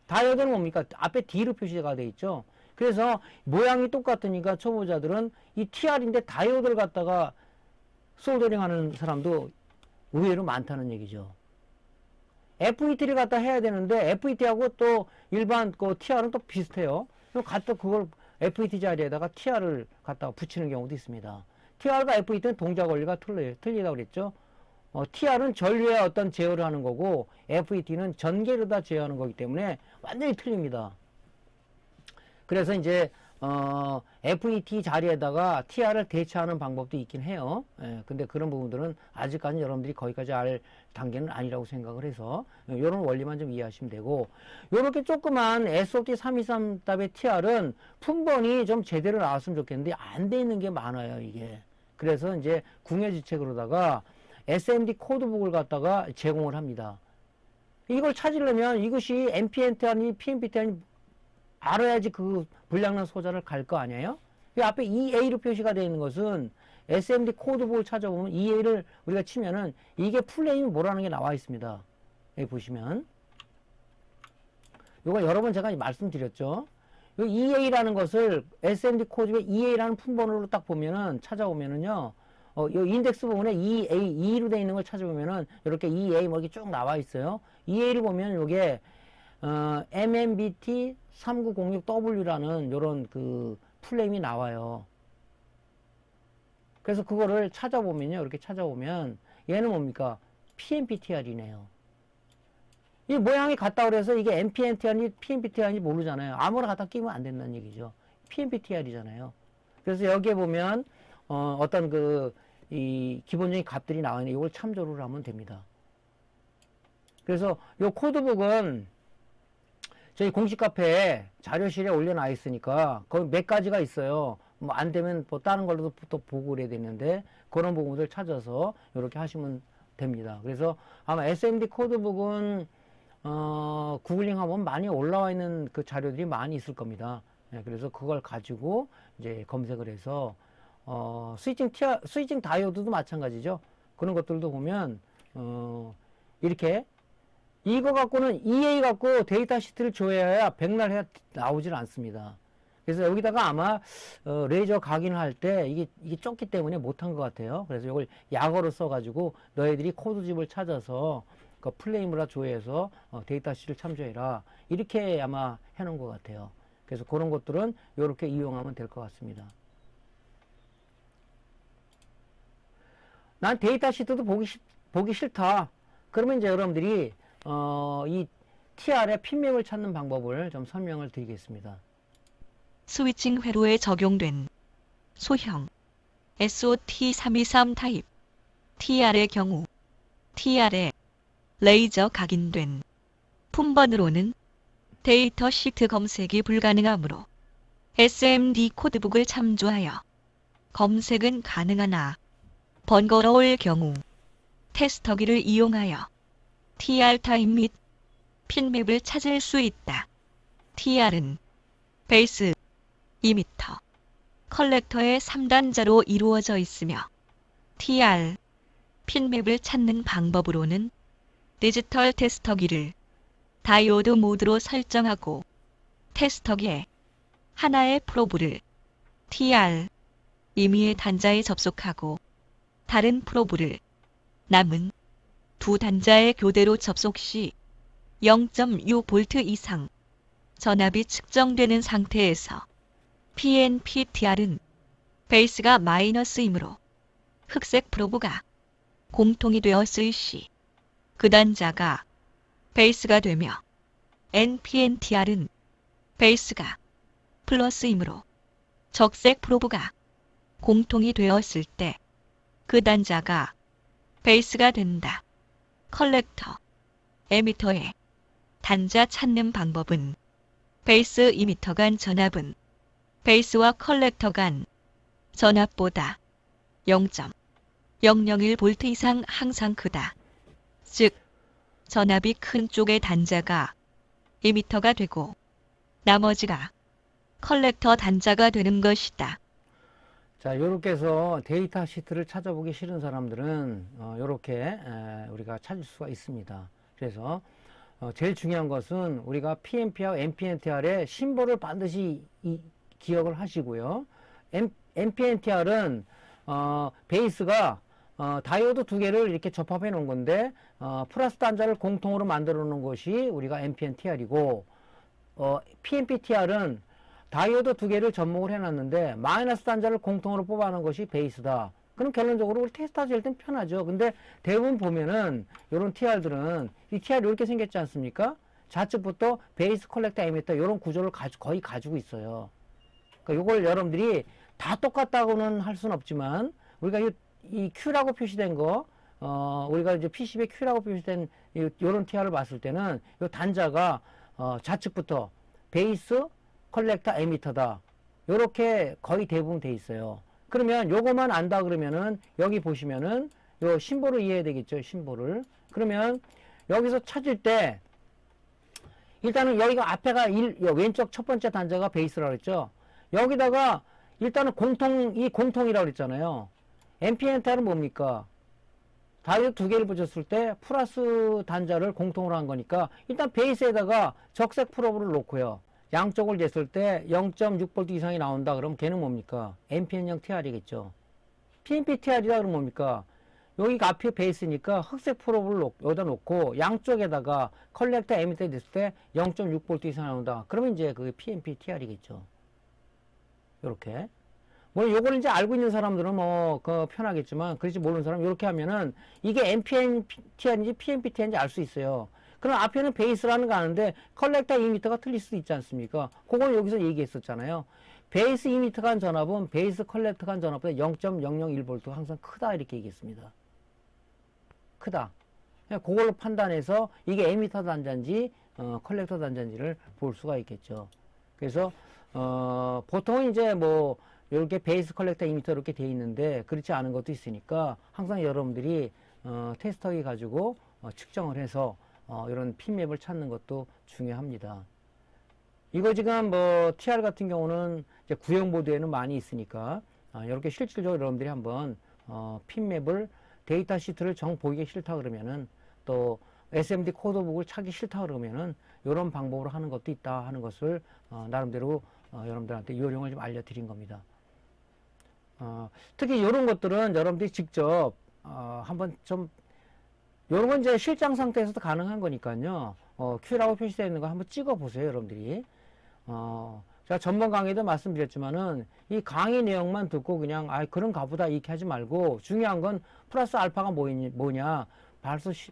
다이오드는 뭡니까? 앞에 D로 표시가 돼 있죠. 그래서 모양이 똑같으니까 초보자들은 이 TR인데 다이오드를 갖다가 솔더링 하는 사람도 의외로 많다는 얘기죠. FET를 갖다 해야 되는데 FET하고 또 일반 그 TR은 또 비슷해요. 그럼 갖다 그걸 FET 자리에다가 TR을 갖다가 붙이는 경우도 있습니다. TR과 FET는 동작 원리가 틀리다고 그랬죠. TR은 전류의 어떤 제어를 하는 거고 FET는 전개를 다 제어하는 거기 때문에 완전히 틀립니다. 그래서 이제 FET 자리에다가 TR을 대체하는 방법도 있긴 해요. 예, 근데 그런 부분들은 아직까지 여러분들이 거기까지 알 단계는 아니라고 생각을 해서 이런 원리만 좀 이해하시면 되고, 요렇게 조그만 SOT 323 답의 TR은 품번이 좀 제대로 나왔으면 좋겠는데 안 돼 있는 게 많아요, 이게. 그래서 이제 궁예지책으로다가 SMD 코드북을 갖다가 제공을 합니다. 이걸 찾으려면 이것이 NPNT 아니 PNPT 아니 알아야지 그 불량난 소자를 갈 거 아니에요? 이 앞에 EA로 표시가 되어 있는 것은 SMD 코드북을 찾아보면 EA를 우리가 치면은 이게 플레임이 뭐라는 게 나와 있습니다. 여기 보시면. 요거 여러 번 제가 말씀드렸죠. 이 EA라는 것을 SMD 코드에 EA라는 품번호로 딱 보면은 찾아보면은요. 요 인덱스 부분에 EA로 되어 있는 걸 찾아보면은 이렇게 EA 뭐 이렇게 쭉 나와 있어요. EA를 보면 요게 MMBT 3906W라는 요런 그 플레임이 나와요. 그래서 그거를 찾아보면요. 이렇게 찾아보면 얘는 뭡니까? PNPTR이네요. 이 모양이 같다 그래서 이게 NPNTR인지 PNPTR인지 모르잖아요. 아무나 갖다 끼면 안 된다는 얘기죠. PNPTR이잖아요. 그래서 여기에 보면 어떤 이 기본적인 값들이 나와 있는데 이걸 참조를 하면 됩니다. 그래서 요 코드북은 저희 공식 카페에 자료실에 올려놔 있으니까 거기 몇 가지가 있어요. 뭐 안 되면 뭐 다른 걸로도 또 보고 그래야 되는데 그런 부분들 찾아서 이렇게 하시면 됩니다. 그래서 아마 SMD 코드북은 구글링 하면 많이 올라와 있는 그 자료들이 많이 있을 겁니다. 네, 그래서 그걸 가지고 이제 검색을 해서 스위칭 다이오드도 마찬가지죠. 그런 것들도 보면 이렇게 이거 갖고는 EA 갖고 데이터 시트를 줘야 백날 해야 나오질 않습니다. 그래서 여기다가 아마 레이저 각인을 할 때 이게 좁기 때문에 못한 것 같아요. 그래서 이걸 약어로 써가지고 너희들이 코드집을 찾아서 그 플레임으로 조회해서 데이터 시트를 참조해라. 이렇게 아마 해놓은 것 같아요. 그래서 그런 것들은 이렇게 이용하면 될 것 같습니다. 난 데이터 시트도 보기 싫다. 그러면 이제 여러분들이 이 TR의 핀맥을 찾는 방법을 좀 설명을 드리겠습니다. 스위칭 회로에 적용된 소형 SOT 323 타입 TR의 경우 TR에 레이저 각인된 품번으로는 데이터 시트 검색이 불가능하므로 SMD 코드북을 참조하여 검색은 가능하나 번거로울 경우 테스터기를 이용하여 TR 타입 및 핀맵을 찾을 수 있다. TR은 베이스 2m, 컬렉터의 3단자로 이루어져 있으며 TR, 핀맵을 찾는 방법으로는 디지털 테스터기를 다이오드 모드로 설정하고 테스터기에 하나의 프로브를 TR, 임의의 단자에 접속하고 다른 프로브를 남은 두 단자의 교대로 접속 시 0.6V 이상 전압이 측정되는 상태에서 PNPTR은 베이스가 마이너스이므로 흑색 프로브가 공통이 되었을 시 그 단자가 베이스가 되며 NPNTR은 베이스가 플러스이므로 적색 프로브가 공통이 되었을 때 그 단자가 베이스가 된다. 컬렉터, 에미터의 단자 찾는 방법은 베이스 이미터 간 전압은 베이스와 컬렉터 간 전압보다 0.001V 이상 항상 크다. 즉, 전압이 큰 쪽의 단자가 이미터가 되고 나머지가 컬렉터 단자가 되는 것이다. 자, 요렇게 해서 데이터 시트를 찾아보기 싫은 사람들은 요렇게 우리가 찾을 수가 있습니다. 그래서 제일 중요한 것은 우리가 PNP와 NPNTR의 심볼을 반드시 기억을 하시고요. NPNTR은 베이스가 다이오드 두 개를 이렇게 접합해 놓은 건데 플러스 단자를 공통으로 만들어 놓은 것이 우리가 NPNTR이고 PNPTR은 다이오드 두 개를 접목을 해놨는데 마이너스 단자를 공통으로 뽑아놓은 것이 베이스다. 그럼 결론적으로 우리 테스트하실 땐 편하죠. 근데 대부분 보면은 이런 TR들은 이 TR 이렇게 생겼지 않습니까? 좌측부터 베이스 컬렉터 에미터 이런 구조를 거의 가지고 있어요. 그러니까 이걸 여러분들이 다 똑같다고는 할 수는 없지만 우리가 이 Q라고 표시된 거 우리가 이제 PCB에 Q라고 표시된 이런 TR을 봤을 때는 이 단자가 좌측부터 베이스 컬렉터 에미터다. 요렇게 거의 대부분 돼 있어요. 그러면 요거만 안다 그러면은 여기 보시면은 요 심볼을 이해해야 되겠죠. 심볼을. 그러면 여기서 찾을 때 일단은 여기가 앞에가 왼쪽 첫 번째 단자가 베이스라고 그랬죠. 여기다가 일단은 공통이라고 그랬잖아요. NPNTR은 뭡니까? 다이오드 두 개를 붙였을 때 플러스 단자를 공통으로 한 거니까 일단 베이스에다가 적색 프로브를 놓고요. 양쪽을 쟀을 때 0.6V 이상이 나온다 그러면 걔는 뭡니까? NPN형 TR이겠죠. PNPTR이다 그러면 뭡니까? 여기가 앞에 베이스니까 흑색 프로브를 여기다 놓고 양쪽에다가 컬렉터 에미터 됐을 때 0.6V 이상 나온다. 그러면 이제 그게 PNPTR이겠죠. 요렇게. 물론 요거를 이제 알고 있는 사람들은 편하겠지만 그렇지 모르는 사람 이렇게 하면은 이게 NPNTR인지 PNPTR인지 알 수 있어요. 그럼 앞에는 베이스라는 거 아는데 컬렉터 이미터가 틀릴 수도 있지 않습니까? 그건 여기서 얘기했었잖아요. 베이스 이미터 간 전압은 베이스 컬렉터 간 전압보다 0.001V 항상 크다 이렇게 얘기했습니다. 크다. 그걸로 판단해서 이게 에미터 단자인지 컬렉터 단자인지를 볼 수가 있겠죠. 그래서 보통은 이제 이렇게 베이스 컬렉터 이미터 이렇게 돼 있는데 그렇지 않은 것도 있으니까 항상 여러분들이 테스터기 가지고 측정을 해서 이런 핀맵을 찾는 것도 중요합니다. 이거 지금 TR 같은 경우는 이제 구형 보드에는 많이 있으니까 이렇게 실질적으로 여러분들이 한번 핀맵을 데이터 시트를 정 보이기 싫다 그러면은 또 SMD 코드북을 찾기 싫다 그러면은 이런 방법으로 하는 것도 있다 하는 것을 나름대로 여러분들한테 요령을 좀 알려드린 겁니다. 특히 이런 것들은 여러분들이 직접 한번 좀 요런 건 이제 실장 상태에서도 가능한 거니까요. Q라고 표시되어 있는 거 한번 찍어 보세요, 여러분들이. 제가 전번 강의도 말씀드렸지만은 이 강의 내용만 듣고 그냥 그런가 보다 이렇게 하지 말고 중요한 건 플러스 알파가 뭐냐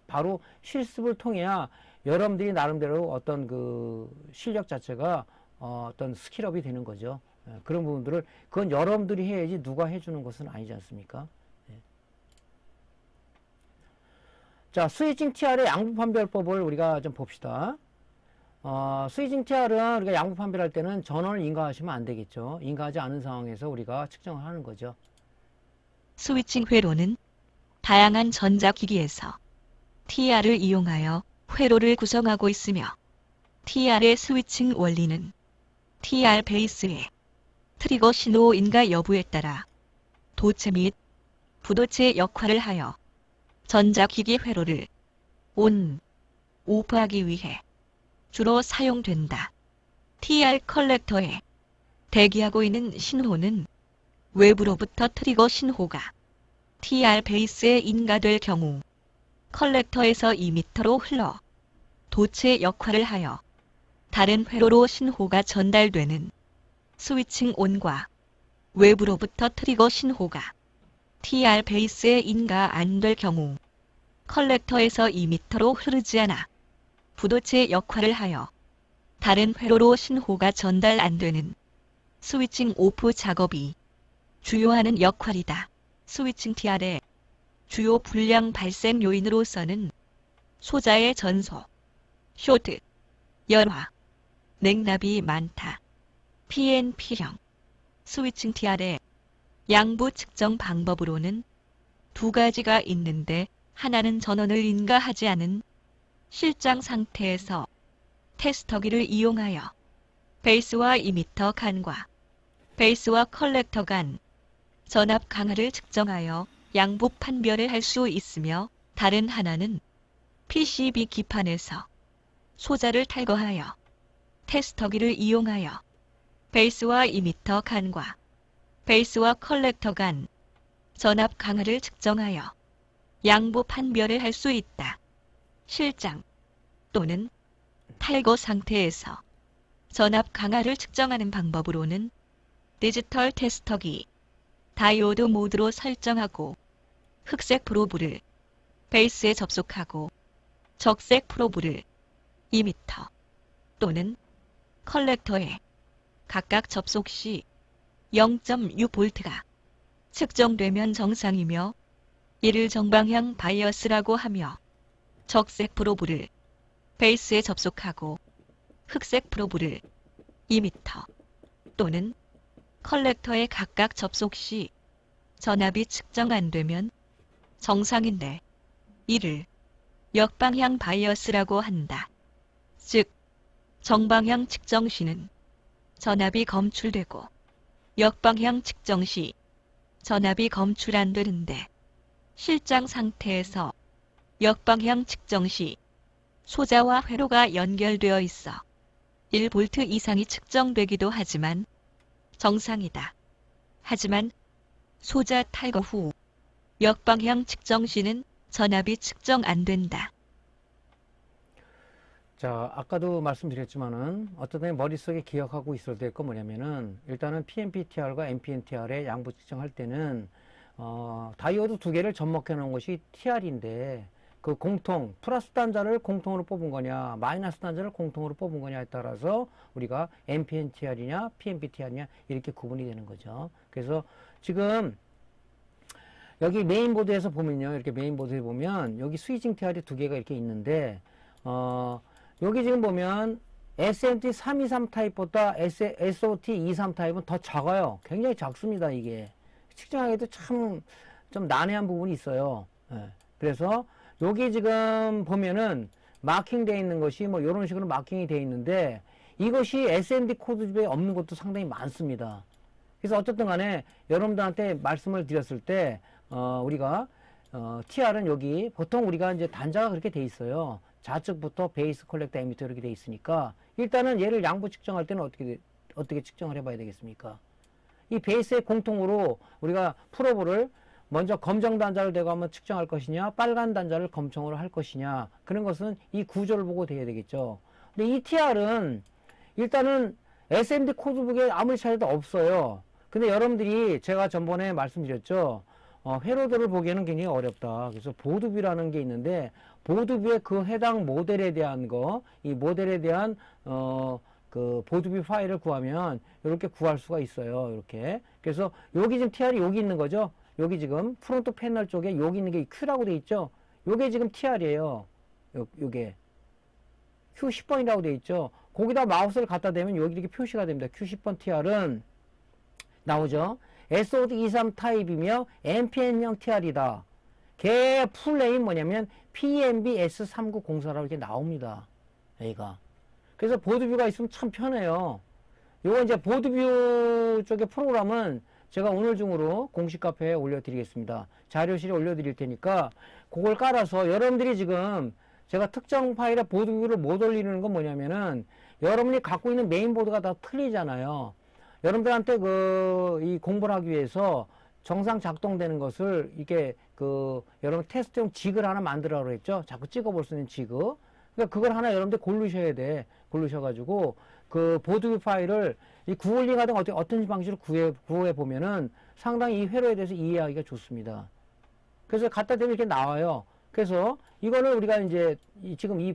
바로 실습을 통해야 여러분들이 나름대로 어떤 그 실력 자체가 어떤 스킬업이 되는 거죠. 그런 부분들을 그건 여러분들이 해야지 누가 해주는 것은 아니지 않습니까? 자, 스위칭 TR의 양부 판별법을 우리가 좀 봅시다. 스위칭 TR은 우리가 양부 판별할 때는 전원을 인가하시면 안 되겠죠. 인가하지 않은 상황에서 우리가 측정을 하는 거죠. 스위칭 회로는 다양한 전자기기에서 TR을 이용하여 회로를 구성하고 있으며 TR의 스위칭 원리는 TR 베이스의 트리거 신호 인가 여부에 따라 도체 및 부도체 역할을 하여 전자기기 회로를 온, 오프하기 위해 주로 사용된다. TR 컬렉터에 대기하고 있는 신호는 외부로부터 트리거 신호가 TR 베이스에 인가될 경우 컬렉터에서 2m로 흘러 도체 역할을 하여 다른 회로로 신호가 전달되는 스위칭 온과 외부로부터 트리거 신호가 TR 베이스에 인가 안 될 경우 컬렉터에서 2m로 흐르지 않아 부도체 역할을 하여 다른 회로로 신호가 전달 안 되는 스위칭 오프 작업이 주요하는 역할이다. 스위칭 TR의 주요 불량 발생 요인으로서는 소자의 전소, 쇼트, 열화, 냉납이 많다. PNP형 스위칭 TR의 양부 측정 방법으로는 두 가지가 있는데 하나는 전원을 인가하지 않은 실장 상태에서 테스터기를 이용하여 베이스와 이미터 간과 베이스와 컬렉터 간 전압 강하를 측정하여 양부 판별을 할 수 있으며 다른 하나는 PCB 기판에서 소자를 탈거하여 테스터기를 이용하여 베이스와 이미터 간과 베이스와 컬렉터 간 전압 강하를 측정하여 양부 판별을 할 수 있다. 실장 또는 탈거 상태에서 전압 강하를 측정하는 방법으로는 디지털 테스터기, 다이오드 모드로 설정하고 흑색 프로브를 베이스에 접속하고 적색 프로브를 이미터 또는 컬렉터에 각각 접속 시 0.6V가 측정되면 정상이며 이를 정방향 바이어스라고 하며 적색 프로브를 베이스에 접속하고 흑색 프로브를 이미터 또는 컬렉터에 각각 접속 시 전압이 측정 안 되면 정상인데 이를 역방향 바이어스라고 한다. 즉, 정방향 측정 시는 전압이 검출되고 역방향 측정 시 전압이 검출 안 되는데 실장 상태에서 역방향 측정 시 소자와 회로가 연결되어 있어 1V 이상이 측정되기도 하지만 정상이다. 하지만 소자 탈거 후 역방향 측정 시는 전압이 측정 안 된다. 자, 아까도 말씀드렸지만은 어쨌든 머릿속에 기억하고 있어야 될 거 뭐냐면은 일단은 PNPTR과 NPNTR의 양부 측정할 때는 다이오드 두 개를 접목해 놓은 것이 TR인데 그 공통 플러스 단자를 공통으로 뽑은 거냐 마이너스 단자를 공통으로 뽑은 거냐에 따라서 우리가 NPNTR이냐 PNPTR이냐 이렇게 구분이 되는 거죠. 그래서 지금 여기 메인보드에서 보면요, 이렇게 메인보드에 보면 여기 스위칭 TR이 두 개가 이렇게 있는데 여기 지금 보면 SMT323 타입보다 SOT23 타입은 더 작아요. 굉장히 작습니다. 이게 측정하기도 참 좀 난해한 부분이 있어요. 예. 그래서 여기 지금 보면은 마킹 되어 있는 것이 뭐 이런 식으로 마킹이 되어 있는데 이것이 SMD 코드집에 없는 것도 상당히 많습니다. 그래서 어쨌든 간에 여러분들한테 말씀을 드렸을 때 우리가 TR은 여기 보통 우리가 이제 단자가 그렇게 돼 있어요. 좌측부터 베이스 컬렉터 에미터 이렇게 돼 있으니까 일단은 얘를 양부 측정할 때는 어떻게 측정을 해봐야 되겠습니까? 이 베이스의 공통으로 우리가 프로브를 먼저 검정 단자를 대고 한번 측정할 것이냐 빨간 단자를 검정으로 할 것이냐 그런 것은 이 구조를 보고 돼야 되겠죠. 근데 이 TR은 일단은 SMD 코드북에 아무리 찾아도 없어요. 근데 여러분들이 제가 전번에 말씀드렸죠. 회로들을 보기에는 굉장히 어렵다. 그래서 보드뷰라는 게 있는데 보드뷰의 그 해당 모델에 대한 이 모델에 대한 그 보드뷰 파일을 구하면 이렇게 구할 수가 있어요. 이렇게. 그래서 여기 지금 TR이 여기 있는 거죠. 여기 지금 프론트 패널 쪽에 여기 있는 게 Q라고 돼 있죠. 요게 지금 TR이에요. 요게 Q10번이라고 돼 있죠. 거기다 마우스를 갖다 대면 여기 이렇게 표시가 됩니다. Q10번 TR은 나오죠. SOD23 타입이며 NPN형 TR이다. 걔 풀네임 뭐냐면 PMB-S3904라고 이렇게 나옵니다. 여기가. 그래서 보드뷰가 있으면 참 편해요. 요거 이제 보드뷰 쪽의 프로그램은 제가 오늘 중으로 공식 카페에 올려드리겠습니다. 자료실에 올려드릴 테니까 그걸 깔아서 여러분들이 지금 제가 특정 파일에 보드뷰를 못 올리는 건 뭐냐면은 여러분이 갖고 있는 메인보드가 다 틀리잖아요. 여러분들한테 이 공부를 하기 위해서 정상 작동되는 것을 이게 여러분 테스트용 지그를 하나 만들라고 그랬죠. 자꾸 찍어볼 수 있는 지그. 그러니까 그걸 하나 여러분들 고르셔야 돼. 고르셔가지고 그 보드뷰 파일을 이 구글링 하든 어떤 방식으로 구해 보면은 상당히 이 회로에 대해서 이해하기가 좋습니다. 그래서 갖다 대면 이렇게 나와요. 그래서 이거를 우리가 이제 지금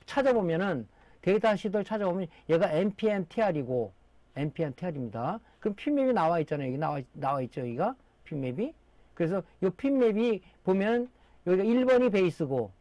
찾아보면은 데이터 시트를 찾아보면 얘가 npm-tr이고 npm-tr입니다. 그럼 핀맵이 나와 있잖아요. 여기 나와 있죠. 여기가 핀맵이. 그래서 이 핀맵이 보면 여기가 1번이 베이스고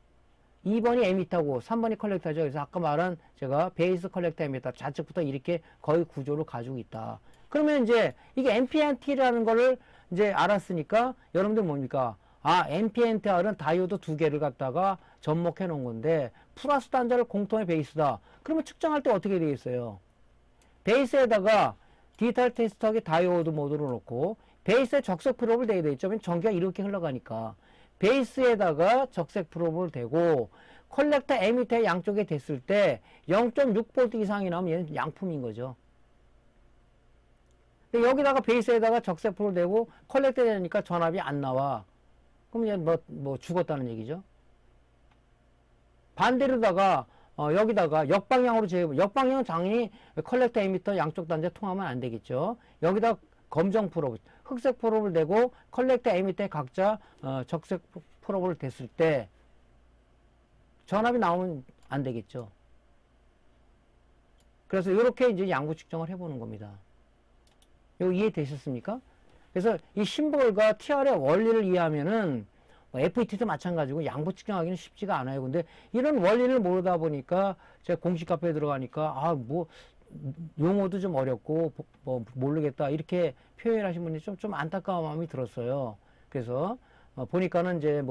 2번이 에미터고 3번이 컬렉터죠. 그래서 아까 말한 제가 베이스 컬렉터 에미터 좌측부터 이렇게 거의 구조를 가지고 있다. 그러면 이제 이게 npm-tr라는 거를 이제 알았으니까 여러분들 뭡니까? npm-tr은 다이오드 두 개를 갖다가 접목해 놓은 건데 플러스 단자를 공통의 베이스다. 그러면 측정할 때 어떻게 되겠어요? 베이스에다가 디지털 테스터기 다이오드 모드로 놓고 베이스에 적색 프로브를 대야 되겠죠. 왜냐면 전기가 이렇게 흘러가니까 베이스에다가 적색 프로브를 대고 컬렉터 에미터의 양쪽에 댔을 때 0.6V 이상이 나오면 얘는 양품인 거죠. 근데 여기다가 베이스에다가 적색 프로브를 대고 컬렉터에 되니까 전압이 안 나와. 그럼 이제 뭐 죽었다는 얘기죠. 반대로다가 여기다가 역방향으로 역방향은 당연히 컬렉터 에미터 양쪽 단자 통하면 안 되겠죠. 여기다 검정 프로브, 흑색 프로브를 대고 컬렉터 에미터에 각자 적색 프로브를 댔을 때 전압이 나오면 안 되겠죠. 그래서 이렇게 이제 양부 측정을 해보는 겁니다. 이거 이해되셨습니까? 그래서 이 심볼과 TR의 원리를 이해하면은 FET도 마찬가지고 양부 측정하기는 쉽지가 않아요. 근데 이런 원리를 모르다 보니까 제가 공식 카페에 들어가니까 용어도 좀 어렵고 모르겠다 이렇게 표현하신 분이 좀 안타까운 마음이 들었어요. 그래서 보니까는 이제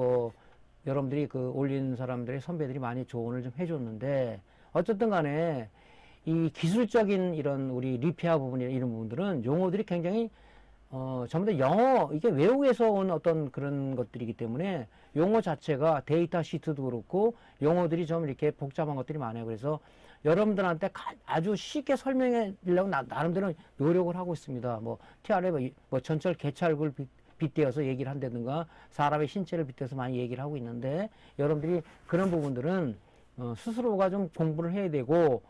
여러분들이 올린 사람들의 선배들이 많이 조언을 좀 해줬는데 어쨌든 간에 이 기술적인 이런 우리 리페어 부분이나 이런 부분들은 용어들이 굉장히 전부 다 영어, 이게 외국에서 온 어떤 그런 것들이기 때문에 용어 자체가 데이터 시트도 그렇고 용어들이 좀 이렇게 복잡한 것들이 많아요. 그래서 여러분들한테 아주 쉽게 설명해 주려고 나름대로 노력을 하고 있습니다. TR에 전철 개찰구를 빗대어서 얘기를 한다든가 사람의 신체를 빗대서 많이 얘기를 하고 있는데 여러분들이 그런 부분들은 스스로가 좀 공부를 해야 되고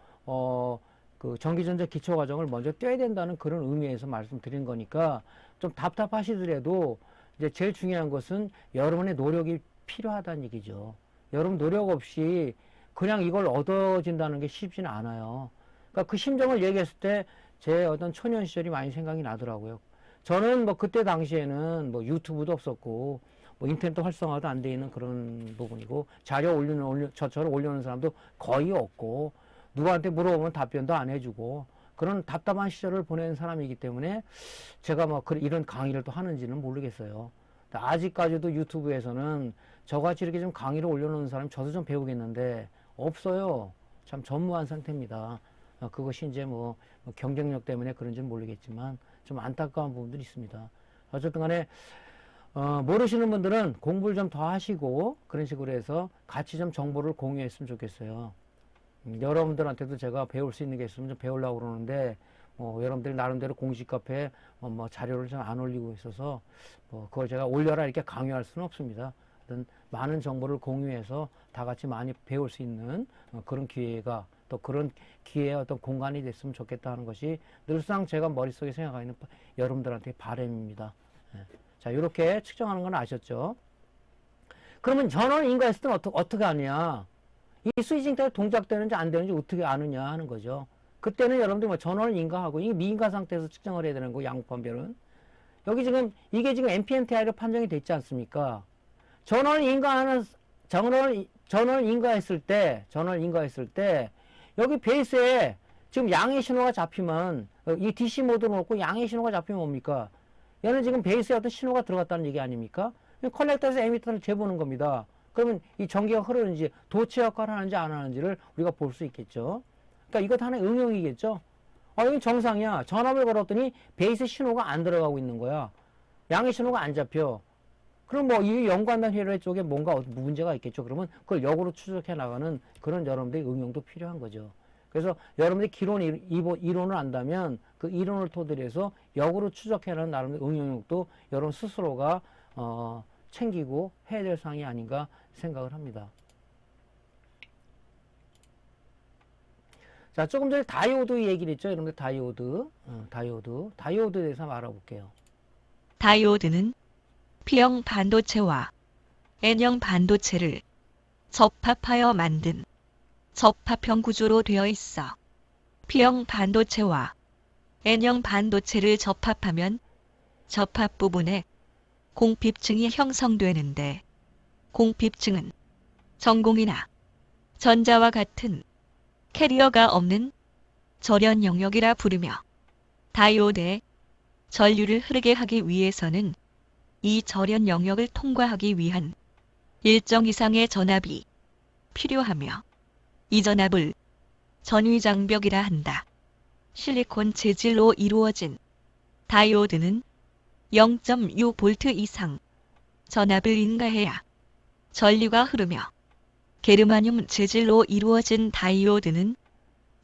전기전자 기초과정을 먼저 떼야 된다는 그런 의미에서 말씀드린 거니까 좀 답답하시더라도 이제 제일 중요한 것은 여러분의 노력이 필요하다는 얘기죠. 여러분 노력 없이 그냥 이걸 얻어진다는 게 쉽지는 않아요. 그러니까 그 심정을 얘기했을 때 제 어떤 초년 시절이 많이 생각이 나더라고요. 저는 그때 당시에는 유튜브도 없었고 인터넷도 활성화도 안 돼 있는 그런 부분이고 자료 저처럼 올려놓은 사람도 거의 없고 누구한테 물어보면 답변도 안 해주고 그런 답답한 시절을 보낸 사람이기 때문에 제가 이런 강의를 또 하는지는 모르겠어요. 아직까지도 유튜브에서는 저같이 이렇게 좀 강의를 올려놓은 사람 저도 좀 배우겠는데 없어요. 참 전무한 상태입니다. 그것이 이제 경쟁력 때문에 그런지는 모르겠지만 좀 안타까운 부분들이 있습니다. 어쨌든 간에 모르시는 분들은 공부를 좀 더 하시고 그런 식으로 해서 같이 좀 정보를 공유했으면 좋겠어요. 여러분들한테도 제가 배울 수 있는 게 있으면 좀 배우려고 그러는데 여러분들이 나름대로 공식 카페에 자료를 좀 안 올리고 있어서 그걸 제가 올려라 이렇게 강요할 수는 없습니다. 어떤 많은 정보를 공유해서 다 같이 많이 배울 수 있는 그런 기회가 또 그런 기회의 어떤 공간이 됐으면 좋겠다 하는 것이 늘상 제가 머릿속에 생각하고 있는 여러분들한테 바람입니다. 자, 이렇게 측정하는 건 아셨죠? 그러면 전원 인가했을 때는 어떻게 하느냐? 이 스위칭 때문에 동작되는지 안 되는지 어떻게 아느냐 하는 거죠. 그때는 여러분들 전원을 인가하고 이게 미인가 상태에서 측정을 해야 되는 거 양판별은. 여기 지금 이게 지금 npm-tr로 판정이 됐지 않습니까? 전원을 인가했을 때 여기 베이스에 지금 양의 신호가 잡히면 이 DC 모드로 놓고 양의 신호가 잡히면 뭡니까? 얘는 지금 베이스에 어떤 신호가 들어갔다는 얘기 아닙니까? 컬렉터에서 에미터를 재보는 겁니다. 그러면 이 전기가 흐르는지 도체 역할을 하는지 안 하는지를 우리가 볼 수 있겠죠. 그러니까 이것 하나의 응용이겠죠. 여기 정상이야. 전압을 걸었더니 베이스 신호가 안 들어가고 있는 거야. 양의 신호가 안 잡혀. 그럼 뭐 이 연관단 회로회 쪽에 뭔가 문제가 있겠죠. 그러면 그걸 역으로 추적해 나가는 그런 여러분들의 응용도 필요한 거죠. 그래서 여러분들이 기론 이론을 안다면 그 이론을 토대로 해서 역으로 추적해내는 나름의 응용력도 여러분 스스로가 챙기고 해야 될 사항이 아닌가 생각을 합니다. 자, 조금 전에 다이오드 얘기를 했죠. 여러분들 다이오드에 대해서 한번 알아볼게요. 다이오드는 P형 반도체와 N형 반도체를 접합하여 만든 접합형 구조로 되어 있어. P형 반도체와 N형 반도체를 접합하면 접합 부분에 공핍층이 형성되는데, 공핍층은 전공이나 전자와 같은 캐리어가 없는 절연 영역이라 부르며, 다이오드에 전류를 흐르게 하기 위해서는 이 절연 영역을 통과하기 위한 일정 이상의 전압이 필요하며, 이 전압을 전위장벽이라 한다. 실리콘 재질로 이루어진 다이오드는 0.6V 이상 전압을 인가해야 전류가 흐르며, 게르마늄 재질로 이루어진 다이오드는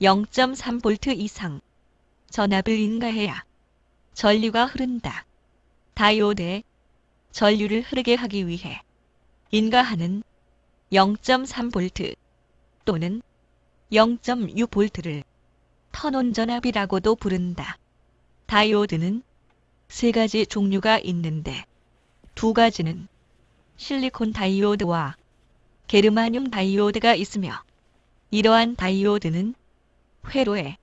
0.3V 이상 전압을 인가해야 전류가 흐른다. 다이오드에 전류를 흐르게 하기 위해 인가하는 0.3V 또는 0.6V를 터논 전압이라고도 부른다. 다이오드는 세 가지 종류가 있는데, 두 가지는 실리콘 다이오드와 게르마늄 다이오드가 있으며, 이러한 다이오드는 회로에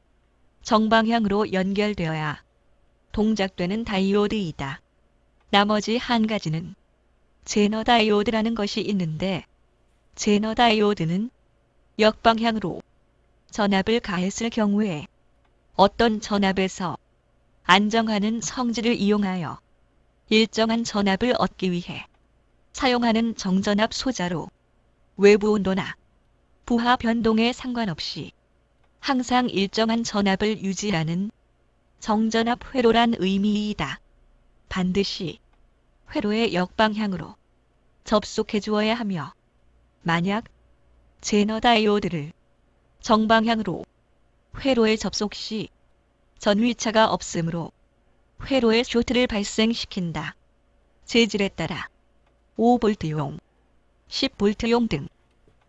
정방향으로 연결되어야 동작되는 다이오드이다. 나머지 한 가지는 제너 다이오드라는 것이 있는데, 제너 다이오드는 역방향으로 전압을 가했을 경우에 어떤 전압에서 안정하는 성질을 이용하여 일정한 전압을 얻기 위해 사용하는 정전압 소자로 외부 온도나 부하 변동에 상관없이 항상 일정한 전압을 유지하는 정전압 회로란 의미이다. 반드시 회로의 역방향으로 접속해 주어야 하며, 만약 제너 다이오드를 정방향으로 회로에 접속 시 전위차가 없으므로 회로에 쇼트를 발생시킨다. 재질에 따라 5V용, 10V용 등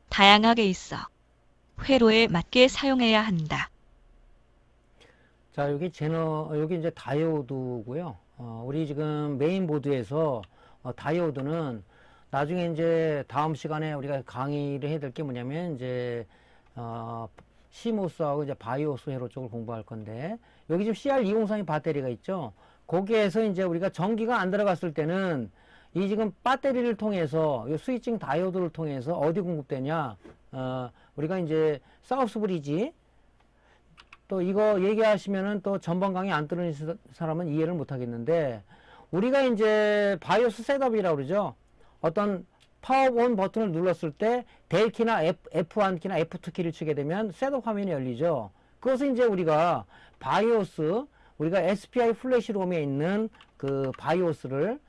다양하게 있어 회로에 맞게 사용해야 한다. 자, 여기 이제 다이오드고요. 우리 지금 메인보드에서 다이오드는 나중에 이제 다음 시간에 우리가 강의를 해야 될 게 뭐냐면 이제 시모스하고 이제 바이오스 회로 쪽을 공부할 건데, 여기 지금 CR203의 배터리가 있죠. 거기에서 이제 우리가 전기가 안 들어갔을 때는 이 지금 배터리를 통해서 이 스위칭 다이오드를 통해서 어디 공급되냐? 우리가 이제 사우스 브리지, 또 이거 얘기하시면은 또 전번 강의 안 들은 사람은 이해를 못 하겠는데, 우리가 이제 바이오스 셋업이라고 그러죠. 어떤 파워 온 버튼을 눌렀을 때 델키나 F1키나 F2키를 치게 되면 셋업 화면이 열리죠. 그것은 이제 우리가 바이오스, 우리가 SPI 플래시롬에 있는 그 바이오스를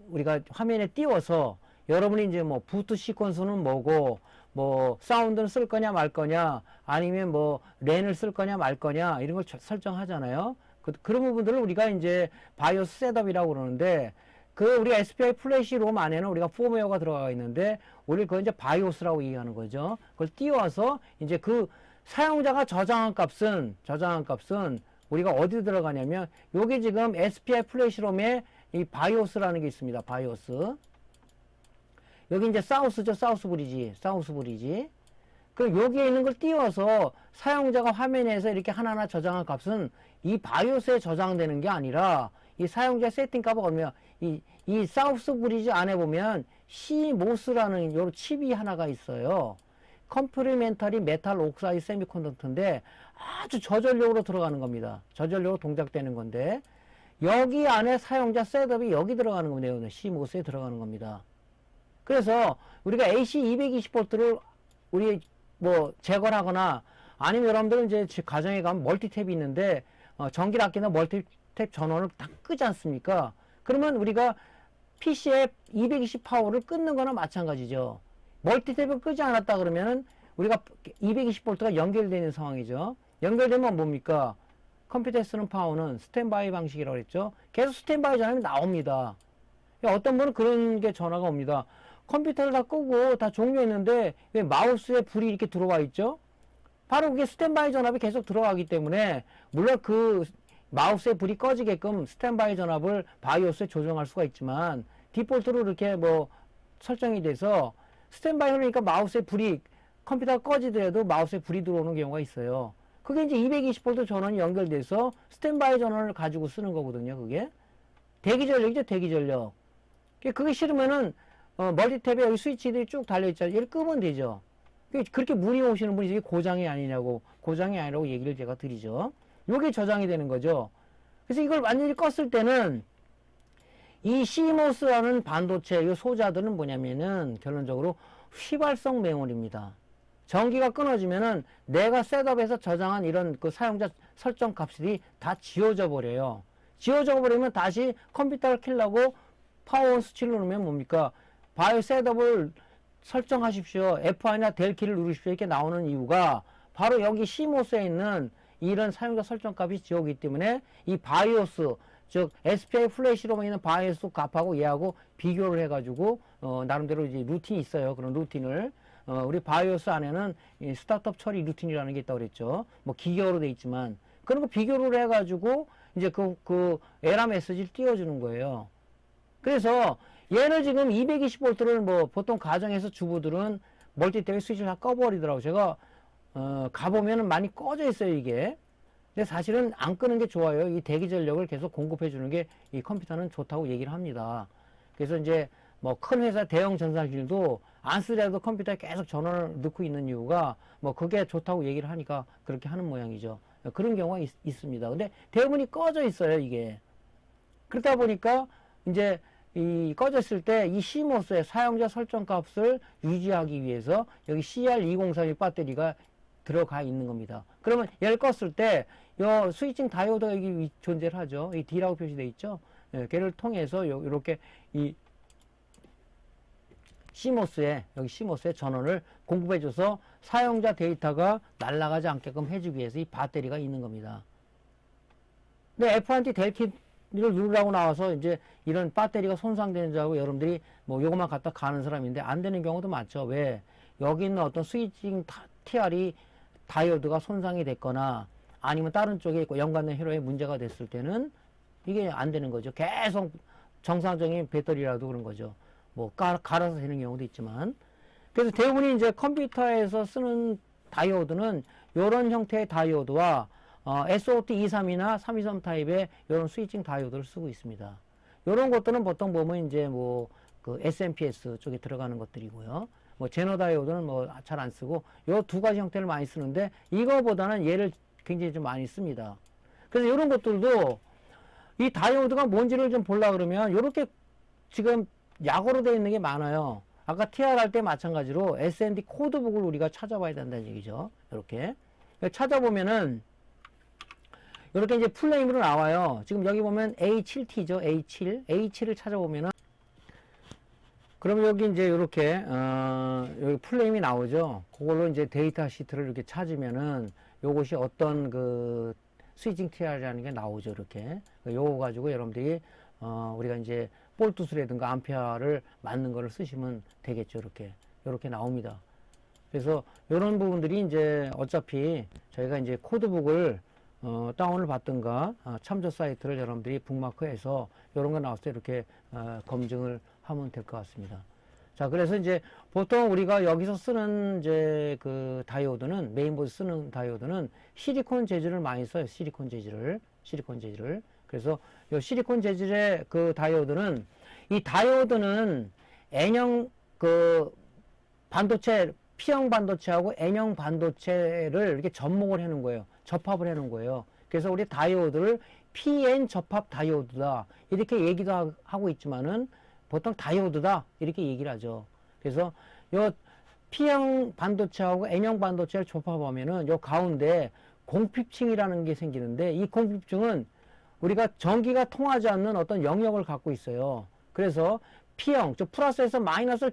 우리가 화면에 띄워서 여러분이 이제 뭐 부트 시퀀스는 뭐고, 뭐 사운드는 쓸 거냐 말 거냐, 아니면 뭐 랜을 쓸 거냐 말 거냐, 이런 걸 설정하잖아요. 그런 부분들을 우리가 이제 바이오스 셋업이라고 그러는데, 그 우리가 SPI 플래시롬 안에는 우리가 폼웨어가 들어가 있는데, 우리 그걸 이제 바이오스라고 얘기하는 거죠. 그걸 띄워서 이제 그 사용자가 저장한 값은 우리가 어디 들어가냐면, 여기 지금 SPI 플래시롬에 이 바이오스라는 게 있습니다. 바이오스. 여기 이제 사우스죠. 사우스 브리지. 그럼 여기에 있는 걸 띄워서 사용자가 화면에서 이렇게 하나하나 저장한 값은 이 바이오스에 저장되는 게 아니라, 이 사용자 세팅 값을 걸면 이 사우스 브리지 안에 보면 CMOS라는 요 칩이 하나가 있어요. 컴플리멘터리 메탈 옥사이드 세미컨덕터인데 아주 저전력으로 들어가는 겁니다. 저전력으로 동작되는 건데, 여기 안에 사용자 셋업이 여기 들어가는 거네요. CMOS에 들어가는 겁니다. 그래서 우리가 AC220V를 우리 뭐 제거를 하거나 아니면 여러분들은 이제 가정에 가면 멀티탭이 있는데 전기를 아끼는 멀티탭 전원을 다 끄지 않습니까? 그러면 우리가 PC의 220 파워를 끊는 거나 마찬가지죠. 멀티탭을 끄지 않았다 그러면은 우리가 220V가 연결되어 있는 상황이죠. 연결되면 뭡니까? 컴퓨터에 쓰는 파워는 스탠바이 방식이라고 했죠. 계속 스탠바이 전압이 나옵니다. 어떤 분은 그런 게 전화가 옵니다. 컴퓨터를 다 끄고 다 종료했는데 왜 마우스에 불이 이렇게 들어와 있죠? 바로 그게 스탠바이 전압이 계속 들어가기 때문에 물론 그 마우스에 불이 꺼지게끔 스탠바이 전압을 바이오스에 조정할 수가 있지만 디폴트로 이렇게 뭐 설정이 돼서 스탠바이 그러니까 마우스에 불이 컴퓨터가 꺼지더라도 마우스에 불이 들어오는 경우가 있어요. 그게 이제 220V 전원이 연결돼서 스탠바이 전원을 가지고 쓰는 거거든요. 그게 대기 전력이죠. 대기 전력. 그게 싫으면은 멀티탭에 여기 스위치들이 쭉 달려있잖아요. 얘를 끄면 되죠. 그렇게 문의 오시는 분이 이게 고장이 아니냐고, 고장이 아니라고 얘기를 제가 드리죠. 요게 저장이 되는 거죠. 그래서 이걸 완전히 껐을 때는 이 CMOS라는 반도체, 이 소자들은 뭐냐면은 결론적으로 휘발성 메모리입니다. 전기가 끊어지면은 내가 셋업해서 저장한 이런 그 사용자 설정 값들이 다 지워져 버려요. 지워져 버리면 다시 컴퓨터를 켜려고 파워온 스위치를 누르면 뭡니까? 바이오 셋업을 설정하십시오. F1이나 델 키를 누르십시오. 이렇게 나오는 이유가 바로 여기 CMOS에 있는 이런 사용자 설정 값이 지워지기 때문에 이 바이오스, 즉 SPI 플래시로 있는 바이오스 값하고 얘하고 비교를 해가지고 나름대로 이제 루틴이 있어요. 그런 루틴을 우리 바이오스 안에는 이 스타트업 처리 루틴이라는 게 있다고 그랬죠. 뭐 기계어로 돼 있지만 그런 거 비교를 해가지고 이제 그 에라 메시지를 띄워주는 거예요. 그래서 얘를 지금 220V를 뭐 보통 가정에서 주부들은 멀티탭에 스위치를 다 꺼버리더라고. 제가 가보면은 많이 꺼져 있어요, 이게. 근데 사실은 안 끄는 게 좋아요. 이 대기 전력을 계속 공급해 주는 게 이 컴퓨터는 좋다고 얘기를 합니다. 그래서 이제 뭐 큰 회사 대형 전산실도 안 쓰더라도 컴퓨터에 계속 전원을 넣고 있는 이유가 뭐 그게 좋다고 얘기를 하니까 그렇게 하는 모양이죠. 그런 경우가 있습니다. 근데 대부분이 꺼져 있어요, 이게. 그러다 보니까 이제 이 꺼졌을 때 이 CMOS의 사용자 설정 값을 유지하기 위해서 여기 CR2031 배터리가 들어가 있는 겁니다. 그러면 얘를 껐을 때 요 스위칭 다이오드가 여기 존재를 하죠. 이 D라고 표시되어 있죠. 예, 걔를 통해서 요렇게 이 CMOS에 여기 CMOS에 전원을 공급해줘서 사용자 데이터가 날아가지 않게끔 해주기 위해서 이 배터리가 있는 겁니다. 근데 F1T 델키를 누르라고 나와서 이제 이런 배터리가 손상되는 줄 알고 여러분들이 뭐 요것만 갖다 가는 사람인데 안 되는 경우도 많죠. 왜? 여기 있는 어떤 스위칭 TR이 다이오드가 손상이 됐거나 아니면 다른 쪽에 연관된 회로에 문제가 됐을 때는 이게 안 되는 거죠. 계속 정상적인 배터리라도 그런 거죠. 뭐 갈아서 되는 경우도 있지만. 그래서 대부분이 이제 컴퓨터에서 쓰는 다이오드는 이런 형태의 다이오드와 SOT23이나 323 타입의 이런 스위칭 다이오드를 쓰고 있습니다. 이런 것들은 보통 보면 이제 뭐 그 SMPS 쪽에 들어가는 것들이고요. 뭐 제너 다이오드는 뭐 잘 안 쓰고 요 두 가지 형태를 많이 쓰는데 이거보다는 얘를 굉장히 좀 많이 씁니다. 그래서 이런 것들도 이 다이오드가 뭔지를 좀 보려고 그러면 이렇게 지금 약으로 되어 있는 게 많아요. 아까 TR 할 때 마찬가지로 S&D 코드북을 우리가 찾아봐야 된다는 얘기죠. 이렇게 찾아보면은 이렇게 이제 풀네임으로 나와요. 지금 여기 보면 A7T죠. A7을 찾아보면은 그럼 여기 이제 이렇게 여기 풀네임이 나오죠. 그걸로 이제 데이터 시트를 이렇게 찾으면은 요것이 어떤 그 스위칭 TR이라는 게 나오죠. 이렇게 요거 가지고 여러분들이 우리가 이제 볼트수라든가 암페어를 맞는 거를 쓰시면 되겠죠. 이렇게 나옵니다. 그래서 이런 부분들이 이제 어차피 저희가 이제 코드북을 다운을 받든가 참조 사이트를 여러분들이 북마크해서 이런 거 나왔을 때 이렇게 검증을 하면 될 것 같습니다. 자, 그래서 이제 보통 우리가 여기서 쓰는 이제 그 다이오드는 메인보드 쓰는 다이오드는 시리콘 재질을 많이 써요. 시리콘 재질을. 그래서 이 시리콘 재질의 그 다이오드는 이 다이오드는 N형 그 반도체 P형 반도체하고 N형 반도체를 이렇게 접목을 해 놓은 거예요. 접합을 해 놓은 거예요. 그래서 우리 다이오드를 PN 접합 다이오드다 이렇게 얘기도 하고 있지만은 보통 다이오드다 이렇게 얘기를 하죠. 그래서 요 P형 반도체하고 N형 반도체를 접합하면은 요 가운데 공핍층이라는 게 생기는데, 이 공핍층은 우리가 전기가 통하지 않는 어떤 영역을 갖고 있어요. 그래서 P형, 즉 플러스에서 마이너스를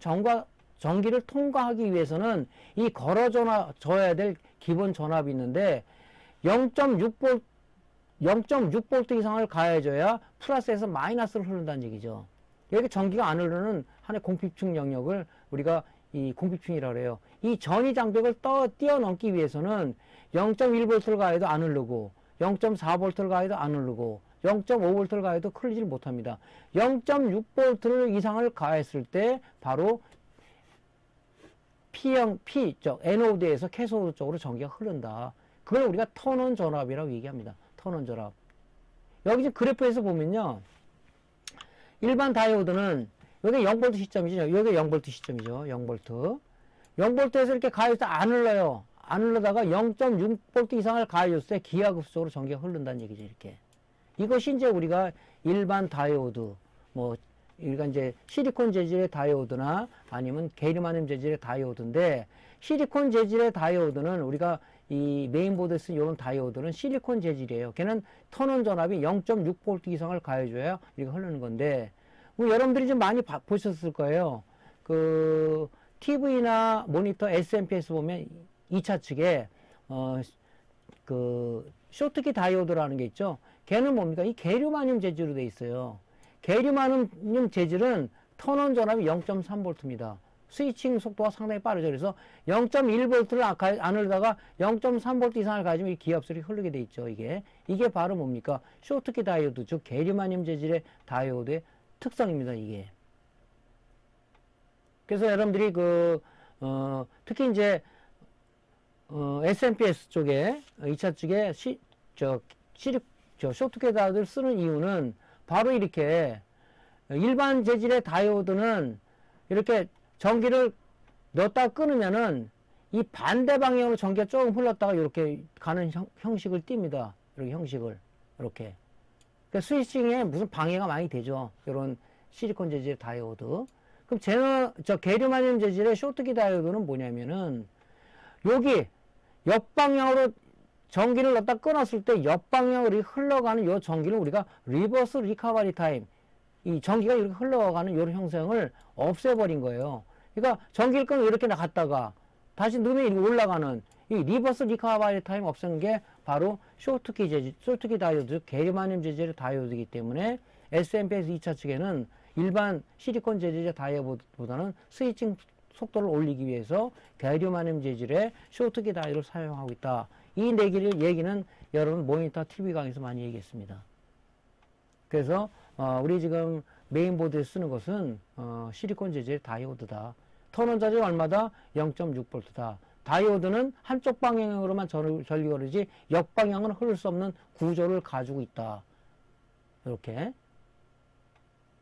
전기를 통과하기 위해서는 이 걸어줘야 될 기본 전압이 있는데 0.6V 이상을 가해줘야 플러스에서 마이너스를 흐른다는 얘기죠. 여기 전기가 안 흐르는 하나의 공핍층 영역을 우리가 이 공핍층이라고 해요. 이 전위 장벽을 뛰어넘기 위해서는 0.1V를 가해도 안 흐르고 0.4V를 가해도 안 흐르고 0.5V를 가해도 흐르질 못합니다. 0.6V 이상을 가했을 때 바로 에노드에서 캐소드 쪽으로 전기가 흐른다. 그걸 우리가 턴온 전압이라고 얘기합니다. 턴온 전압. 여기 지금 그래프에서 보면요. 일반 다이오드는 여기 0V 시점이죠. 여기 0V 시점이죠. 0V. 0V에서 이렇게 가해줄 때 안 흘러요. 안 흘러다가 0.6V 이상을 가해줬을 때 기하급수적으로 전기가 흐른다는 얘기죠. 이렇게. 이것이 이제 우리가 일반 다이오드, 우리가 이제 실리콘 재질의 다이오드나 아니면 게르마늄 재질의 다이오드인데, 실리콘 재질의 다이오드는 우리가 이 메인보드에 쓴 이런 다이오드는 실리콘 재질이에요. 걔는 턴온 전압이 0.6V 이상을 가해줘야 이렇게 흐르는 건데, 여러분들이 좀 많이 보셨을 거예요. 그 TV나 모니터 SMPS 보면 2차 측에 그 쇼트키 다이오드라는 게 있죠. 걔는 뭡니까? 이 게르마늄 재질로 돼 있어요. 게르마늄 재질은 턴온 전압이 0.3V입니다. 스위칭 속도가 상당히 빠르죠. 그래서 0.1V를 안 흐르다가 0.3V 이상을 가지면 이 기압설이 흐르게 돼 있죠. 이게 바로 뭡니까? 쇼트키 다이오드, 즉 게르마늄 재질의 다이오드의 특성입니다. 이게. 그래서 여러분들이 특히 이제 SMPS 쪽에 2차 쪽에 쇼트키 다이오드를 쓰는 이유는 바로 이렇게 일반 재질의 다이오드는 이렇게 전기를 넣었다 끊으면은 이 반대 방향으로 전기가 조금 흘렀다가 이렇게 가는 형식을 띱니다. 이렇게 형식을 이렇게. 그러니까 스위칭에 무슨 방해가 많이 되죠. 이런 실리콘 재질의 다이오드. 그럼 게르마늄 재질의 쇼트키 다이오드는 뭐냐면은 여기 옆방향으로 전기를 넣다 끊었을 때 옆방향으로 흘러가는 이 전기를 우리가 리버스 리커버리 타임, 이 전기가 이렇게 흘러가는 이런 형상을 없애버린 거예요. 그러니까 전기를 끊고 이렇게 나갔다가 다시 눈에 올라가는 이 리버스 리커버리 타임 없앤 게 바로 쇼트키 다이오드, 게르마늄 재질의 다이오드이기 때문에 SMPS 2차 측에는 일반 실리콘 재질의 다이오드보다는 스위칭 속도를 올리기 위해서 게르마늄 재질의 쇼트키 다이오드를 사용하고 있다. 이 얘기는 여러분 모니터 TV 강의에서 많이 얘기했습니다. 그래서 우리 지금 메인보드에 쓰는 것은 실리콘 재질의 다이오드다. 턴온 전압이 얼마다? 0.6V다. 다이오드는 한쪽 방향으로만 전기가 흐르지 역방향은 흐를 수 없는 구조를 가지고 있다. 이렇게.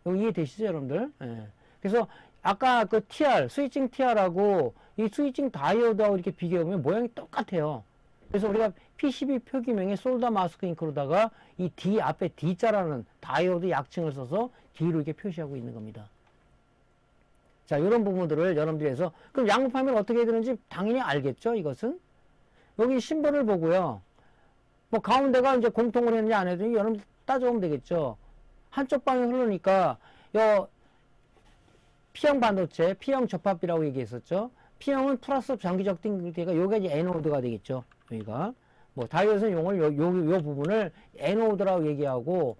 이해되시죠, 여러분들? 예. 그래서 아까 그 스위칭 TR하고 이 스위칭 다이오드하고 이렇게 비교해보면 모양이 똑같아요. 그래서 우리가 PCB 표기명에 솔더 마스크 잉크로다가 이 D 앞에 D자라는 다이오드 약칭을 써서 D로 이렇게 표시하고 있는 겁니다. 자, 이런 부분들을 여러분들이 해서, 그럼 양극화면 어떻게 해야 되는지 당연히 알겠죠, 이것은? 여기 심벌을 보고요. 가운데가 이제 공통을 했느냐 안 했느냐 여러분들 따져보면 되겠죠. 한쪽 방향 흐르니까, P형 반도체, P형 접합이라고 얘기했었죠. P형은 플러스 전기적 띵기가 요게 이제 에노드가 되겠죠. 여기가. 다이오드 용을 요 부분을 에노드라고 얘기하고,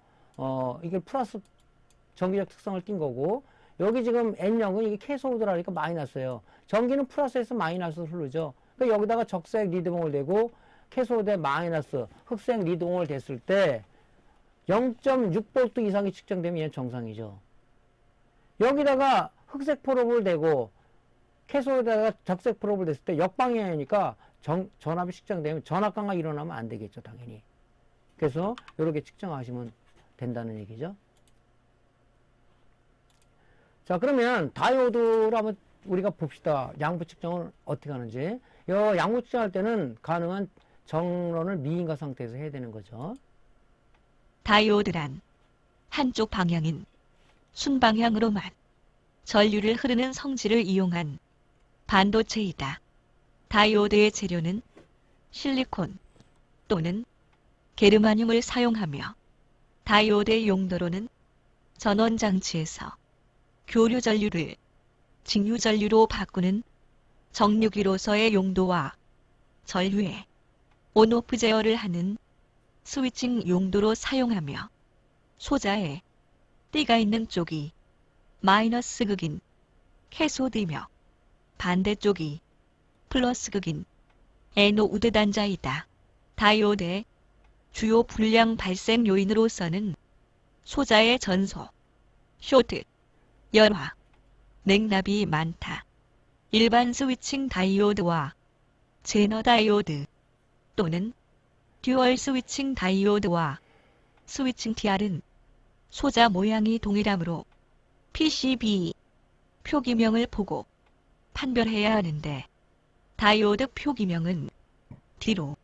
이게 플러스 전기적 특성을 띈 거고, 여기 지금 N형은 이게 캐소드라니까 마이너스예요. 전기는 플러스에서 마이너스로 흐르죠. 그러니까 여기다가 적색 리드봉을 대고 캐소드에 마이너스, 흑색 리드봉을 댔을 때 0.6V 이상이 측정되면 얘는 정상이죠. 여기다가 흑색 프로브를 대고 캐소드에다가 적색 프로브를 댔을 때 역방향이니까 전압이 측정되면 전압 강하가 일어나면 안 되겠죠, 당연히. 그래서 이렇게 측정하시면 된다는 얘기죠. 자, 그러면 다이오드를 한번 우리가 봅시다. 양부 측정을 어떻게 하는지. 양부 측정할 때는 가능한 정론을 미인가 상태에서 해야 되는 거죠. 다이오드란 한쪽 방향인 순방향으로만 전류를 흐르는 성질을 이용한 반도체이다. 다이오드의 재료는 실리콘 또는 게르마늄을 사용하며 다이오드의 용도로는 전원장치에서 교류 전류를 직류 전류로 바꾸는 정류기로서의 용도와 전류의 온오프 제어를 하는 스위칭 용도로 사용하며 소자에 띠가 있는 쪽이 마이너스 극인 캐소드이며 반대쪽이 플러스 극인 애노드 단자이다. 다이오드의 주요 불량 발생 요인으로서는 소자의 전소, 쇼트, 열화, 냉납이 많다. 일반 스위칭 다이오드와 제너 다이오드 또는 듀얼 스위칭 다이오드와 스위칭 TR은 소자 모양이 동일하므로 PCB 표기명을 보고 판별해야 하는데 다이오드 표기명은 D로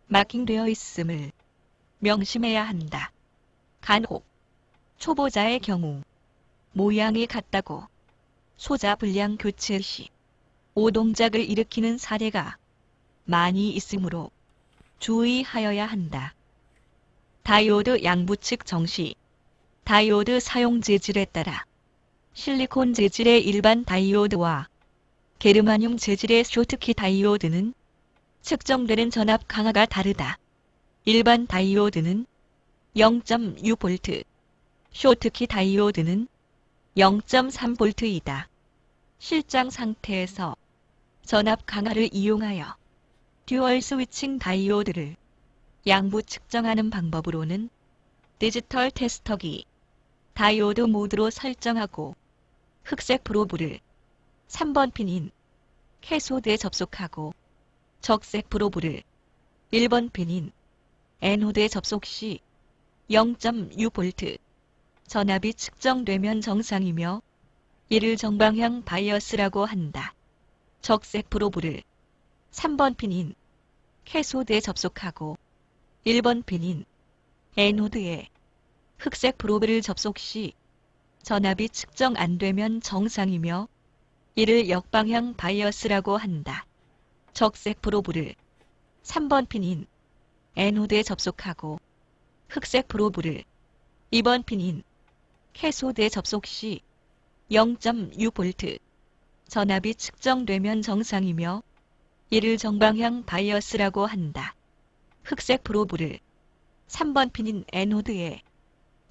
마킹되어 있음을 명심해야 한다. 간혹 초보자의 경우 모양이 같다고 소자 불량 교체 시 오동작을 일으키는 사례가 많이 있으므로 주의하여야 한다. 다이오드 양부측 정시 다이오드 사용 재질에 따라 실리콘 재질의 일반 다이오드와 게르마늄 재질의 쇼트키 다이오드는 측정되는 전압 강하가 다르다. 일반 다이오드는 0.6V, 쇼트키 다이오드는 0.3V이다. 실장 상태에서 전압 강화를 이용하여 듀얼 스위칭 다이오드를 양부 측정하는 방법으로는 디지털 테스터기, 다이오드 모드로 설정하고 흑색 프로브를 3번 핀인 캐소드에 접속하고 적색 프로브를 1번 핀인 애노드에 접속 시 0.6V 전압이 측정되면 정상이며 이를 정방향 바이어스라고 한다. 적색 프로브를 3번 핀인 캐소드에 접속하고 1번 핀인 애노드에 흑색 프로브를 접속 시 전압이 측정 안 되면 정상이며 이를 역방향 바이어스라고 한다. 적색 프로브를 3번 핀인 애노드에 접속하고 흑색 프로브를 2번 핀인 캐소드에 접속 시 0.6V 전압이 측정되면 정상이며 이를 정방향 바이어스라고 한다. 흑색 프로브를 3번 핀인 애노드에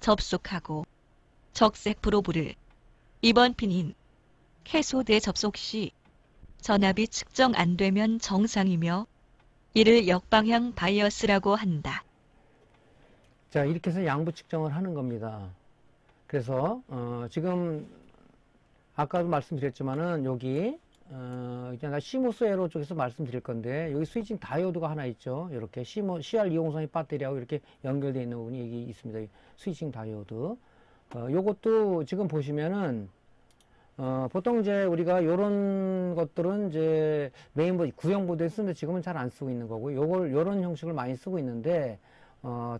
접속하고 적색 프로브를 2번 핀인 캐소드에 접속 시 전압이 측정 안 되면 정상이며 이를 역방향 바이어스라고 한다. 자, 이렇게 해서 양부 측정을 하는 겁니다. 그래서 지금 아까도 말씀드렸지만은 여기 이제 나 시모스 에로 쪽에서 말씀드릴 건데 여기 스위칭 다이오드가 하나 있죠. 이렇게 CR 이용성의 배터리하고 이렇게 연결되어 있는 부분이 여기 있습니다. 스위칭 다이오드. 요것도 지금 보시면은 보통 이제 우리가 요런 것들은 이제 메인보드 구형보드에 쓰는데 지금은 잘 안 쓰고 있는 거고 요런 형식을 많이 쓰고 있는데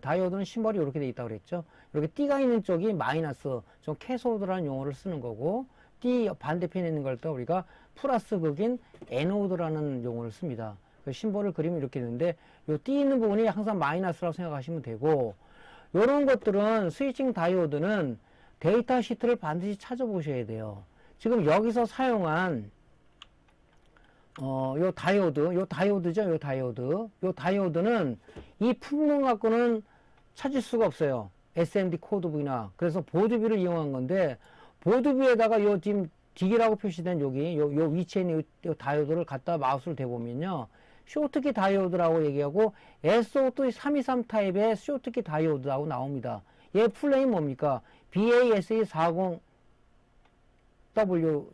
다이오드는 심벌이 이렇게 돼 있다고 그랬죠. 이렇게 띠가 있는 쪽이 마이너스, 좀 캐소드라는 용어를 쓰는 거고 띠 반대편에 있는 걸 또 우리가 플러스 극인 애노드라는 용어를 씁니다. 그 심벌을 그리면 이렇게 되는데 요 띠 있는 부분이 항상 마이너스라고 생각하시면 되고 요런 것들은 스위칭 다이오드는 데이터 시트를 반드시 찾아보셔야 돼요. 지금 여기서 사용한 요 다이오드죠. 요 다이오드는 이 품목 갖고는 찾을 수가 없어요. SMD 코드부나. 그래서 보드뷰를 이용한 건데, 보드뷰에다가 요 지금 D라고 표시된 여기, 요 위치에 있는 요 다이오드를 갖다 마우스를 대보면요. 쇼트키 다이오드라고 얘기하고, SO2-323 타입의 쇼트키 다이오드라고 나옵니다. 얘 풀네임 뭡니까? BASE40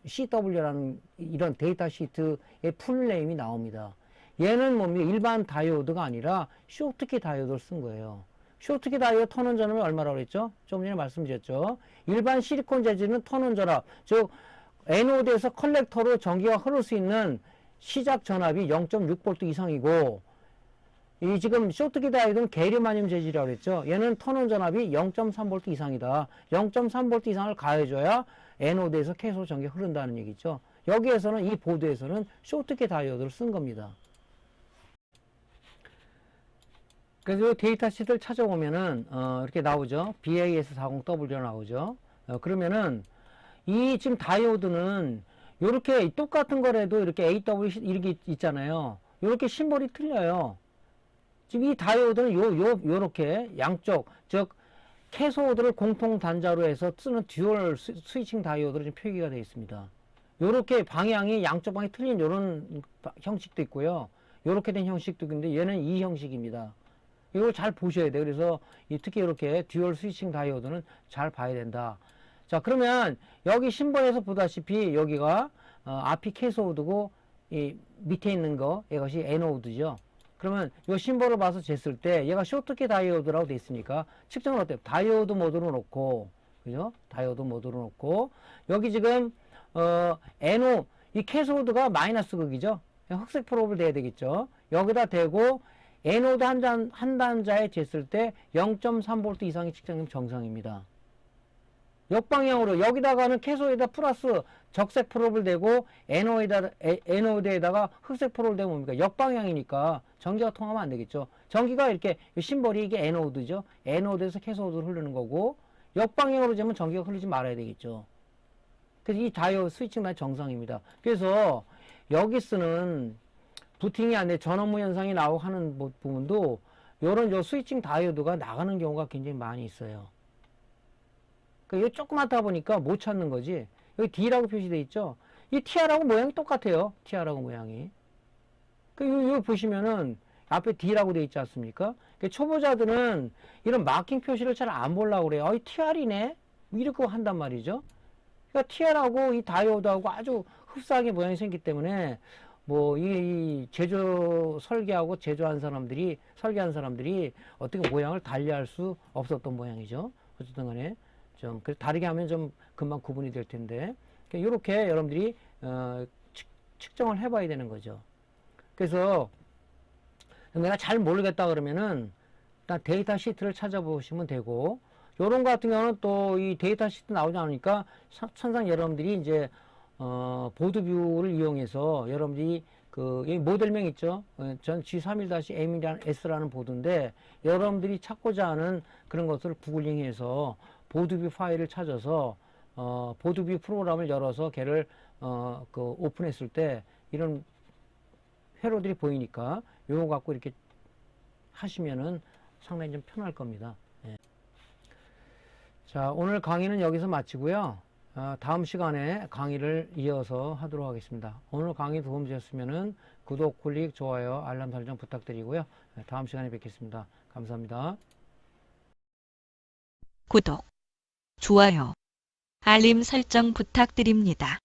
CW라는 이런 데이터 시트의 풀네임이 나옵니다. 얘는 뭡니까? 일반 다이오드가 아니라 쇼트키 다이오드를 쓴 거예요. 쇼트키 다이오드 턴온 전압이 얼마라고 그랬죠? 좀 전에 말씀드렸죠. 일반 실리콘 재질은 턴온 전압, 즉 애노드에서 컬렉터로 전기가 흐를 수 있는 시작 전압이 0.6V 이상이고 이 지금 쇼트키 다이오드는 게리마늄 재질이라고 그랬죠. 얘는 턴온 전압이 0.3V 이상이다. 0.3V 이상을 가해줘야 에노드에서 캐소드 전기가 흐른다는 얘기죠. 여기에서는 이 보드에서는 쇼트키 다이오드를 쓴 겁니다. 그래서 데이터 시트를 찾아보면은 이렇게 나오죠. BAS40W 나오죠. 그러면은 이 지금 다이오드는 이렇게 똑같은 거라도 이렇게 AW 이렇게 있잖아요. 이렇게 심볼이 틀려요. 지금 이 다이오드는 요렇게 양쪽, 즉 캐소드를 공통 단자로 해서 쓰는 듀얼 스위칭 다이오드로 지금 표기가 되어 있습니다. 요렇게 방향이 양쪽 방향이 틀린 요런 형식도 있고요. 요렇게 된 형식도 있는데 얘는 이 형식입니다. 이걸 잘 보셔야 돼요. 그래서 특히 이렇게 듀얼 스위칭 다이오드는 잘 봐야 된다. 자, 그러면 여기 심볼에서 보다시피 여기가 앞이 캐소드고 이 밑에 있는 거 이것이 에노드죠. 그러면 이 심볼을 봐서 쟀을 때 얘가 쇼트키 다이오드라고 돼 있으니까 측정을 어때요? 다이오드 모드로 놓고, 그죠? 다이오드 모드로 놓고 여기 지금 이 캐소드가 마이너스 극이죠. 흑색 프로브를 대야 되겠죠. 여기다 대고 에노드 한 단자에 쟀을 때 0.3V 이상이 측정되면 정상입니다. 역방향으로 여기다가는 캐소에다 플러스 적색 프로브를 대고 에노드에다가 흑색 프로브를 대면 뭡니까? 역방향이니까 전기가 통하면 안 되겠죠. 전기가 이렇게 심볼이 이게 에노드죠. 에노드에서 캐소드로 흐르는 거고 역방향으로 재면 전기가 흐르지 말아야 되겠죠. 그래서 이 다이오드 스위칭 다 정상입니다. 그래서 여기 쓰는 부팅이 안 돼 전원무 현상이 나오고 하는 부분도 요런 스위칭 다이오드가 나가는 경우가 굉장히 많이 있어요. 이거 조그맣다 보니까 못 찾는 거지. 여기 D라고 표시되어 있죠. 이 TR하고 모양이 똑같아요. TR하고 모양이. 여기 보시면은 앞에 D라고 되어 있지 않습니까? 초보자들은 이런 마킹 표시를 잘 안 보려고 그래요. 이 TR이네? 이렇게 한단 말이죠. 그러니까 TR하고 이 다이오드하고 아주 흡사하게 모양이 생기기 때문에 이 제조 설계하고 제조한 사람들이, 설계한 사람들이 어떻게 모양을 달리할 수 없었던 모양이죠. 어쨌든 간에 좀 다르게 하면 좀 금방 구분이 될 텐데 이렇게 여러분들이 측정을 해봐야 되는 거죠. 그래서 내가 잘 모르겠다 그러면은 일단 데이터 시트를 찾아보시면 되고 요런 거 같은 경우는 또 이 데이터 시트 나오지 않으니까 천상 여러분들이 이제 보드 뷰를 이용해서 여러분들이 여기 모델명 있죠. 전 G31-M이라는 보드인데 여러분들이 찾고자 하는 그런 것을 구글링해서 보드뷰 파일을 찾아서 보드뷰 프로그램을 열어서 걔를 오픈했을 때 이런 회로들이 보이니까 요거 갖고 이렇게 하시면은 상당히 좀 편할 겁니다. 예. 자, 오늘 강의는 여기서 마치고요. 다음 시간에 강의를 이어서 하도록 하겠습니다. 오늘 강의 도움 되셨으면은 구독, 클릭, 좋아요, 알람 설정 부탁드리고요. 다음 시간에 뵙겠습니다. 감사합니다. 구독, 좋아요, 알림 설정 부탁드립니다.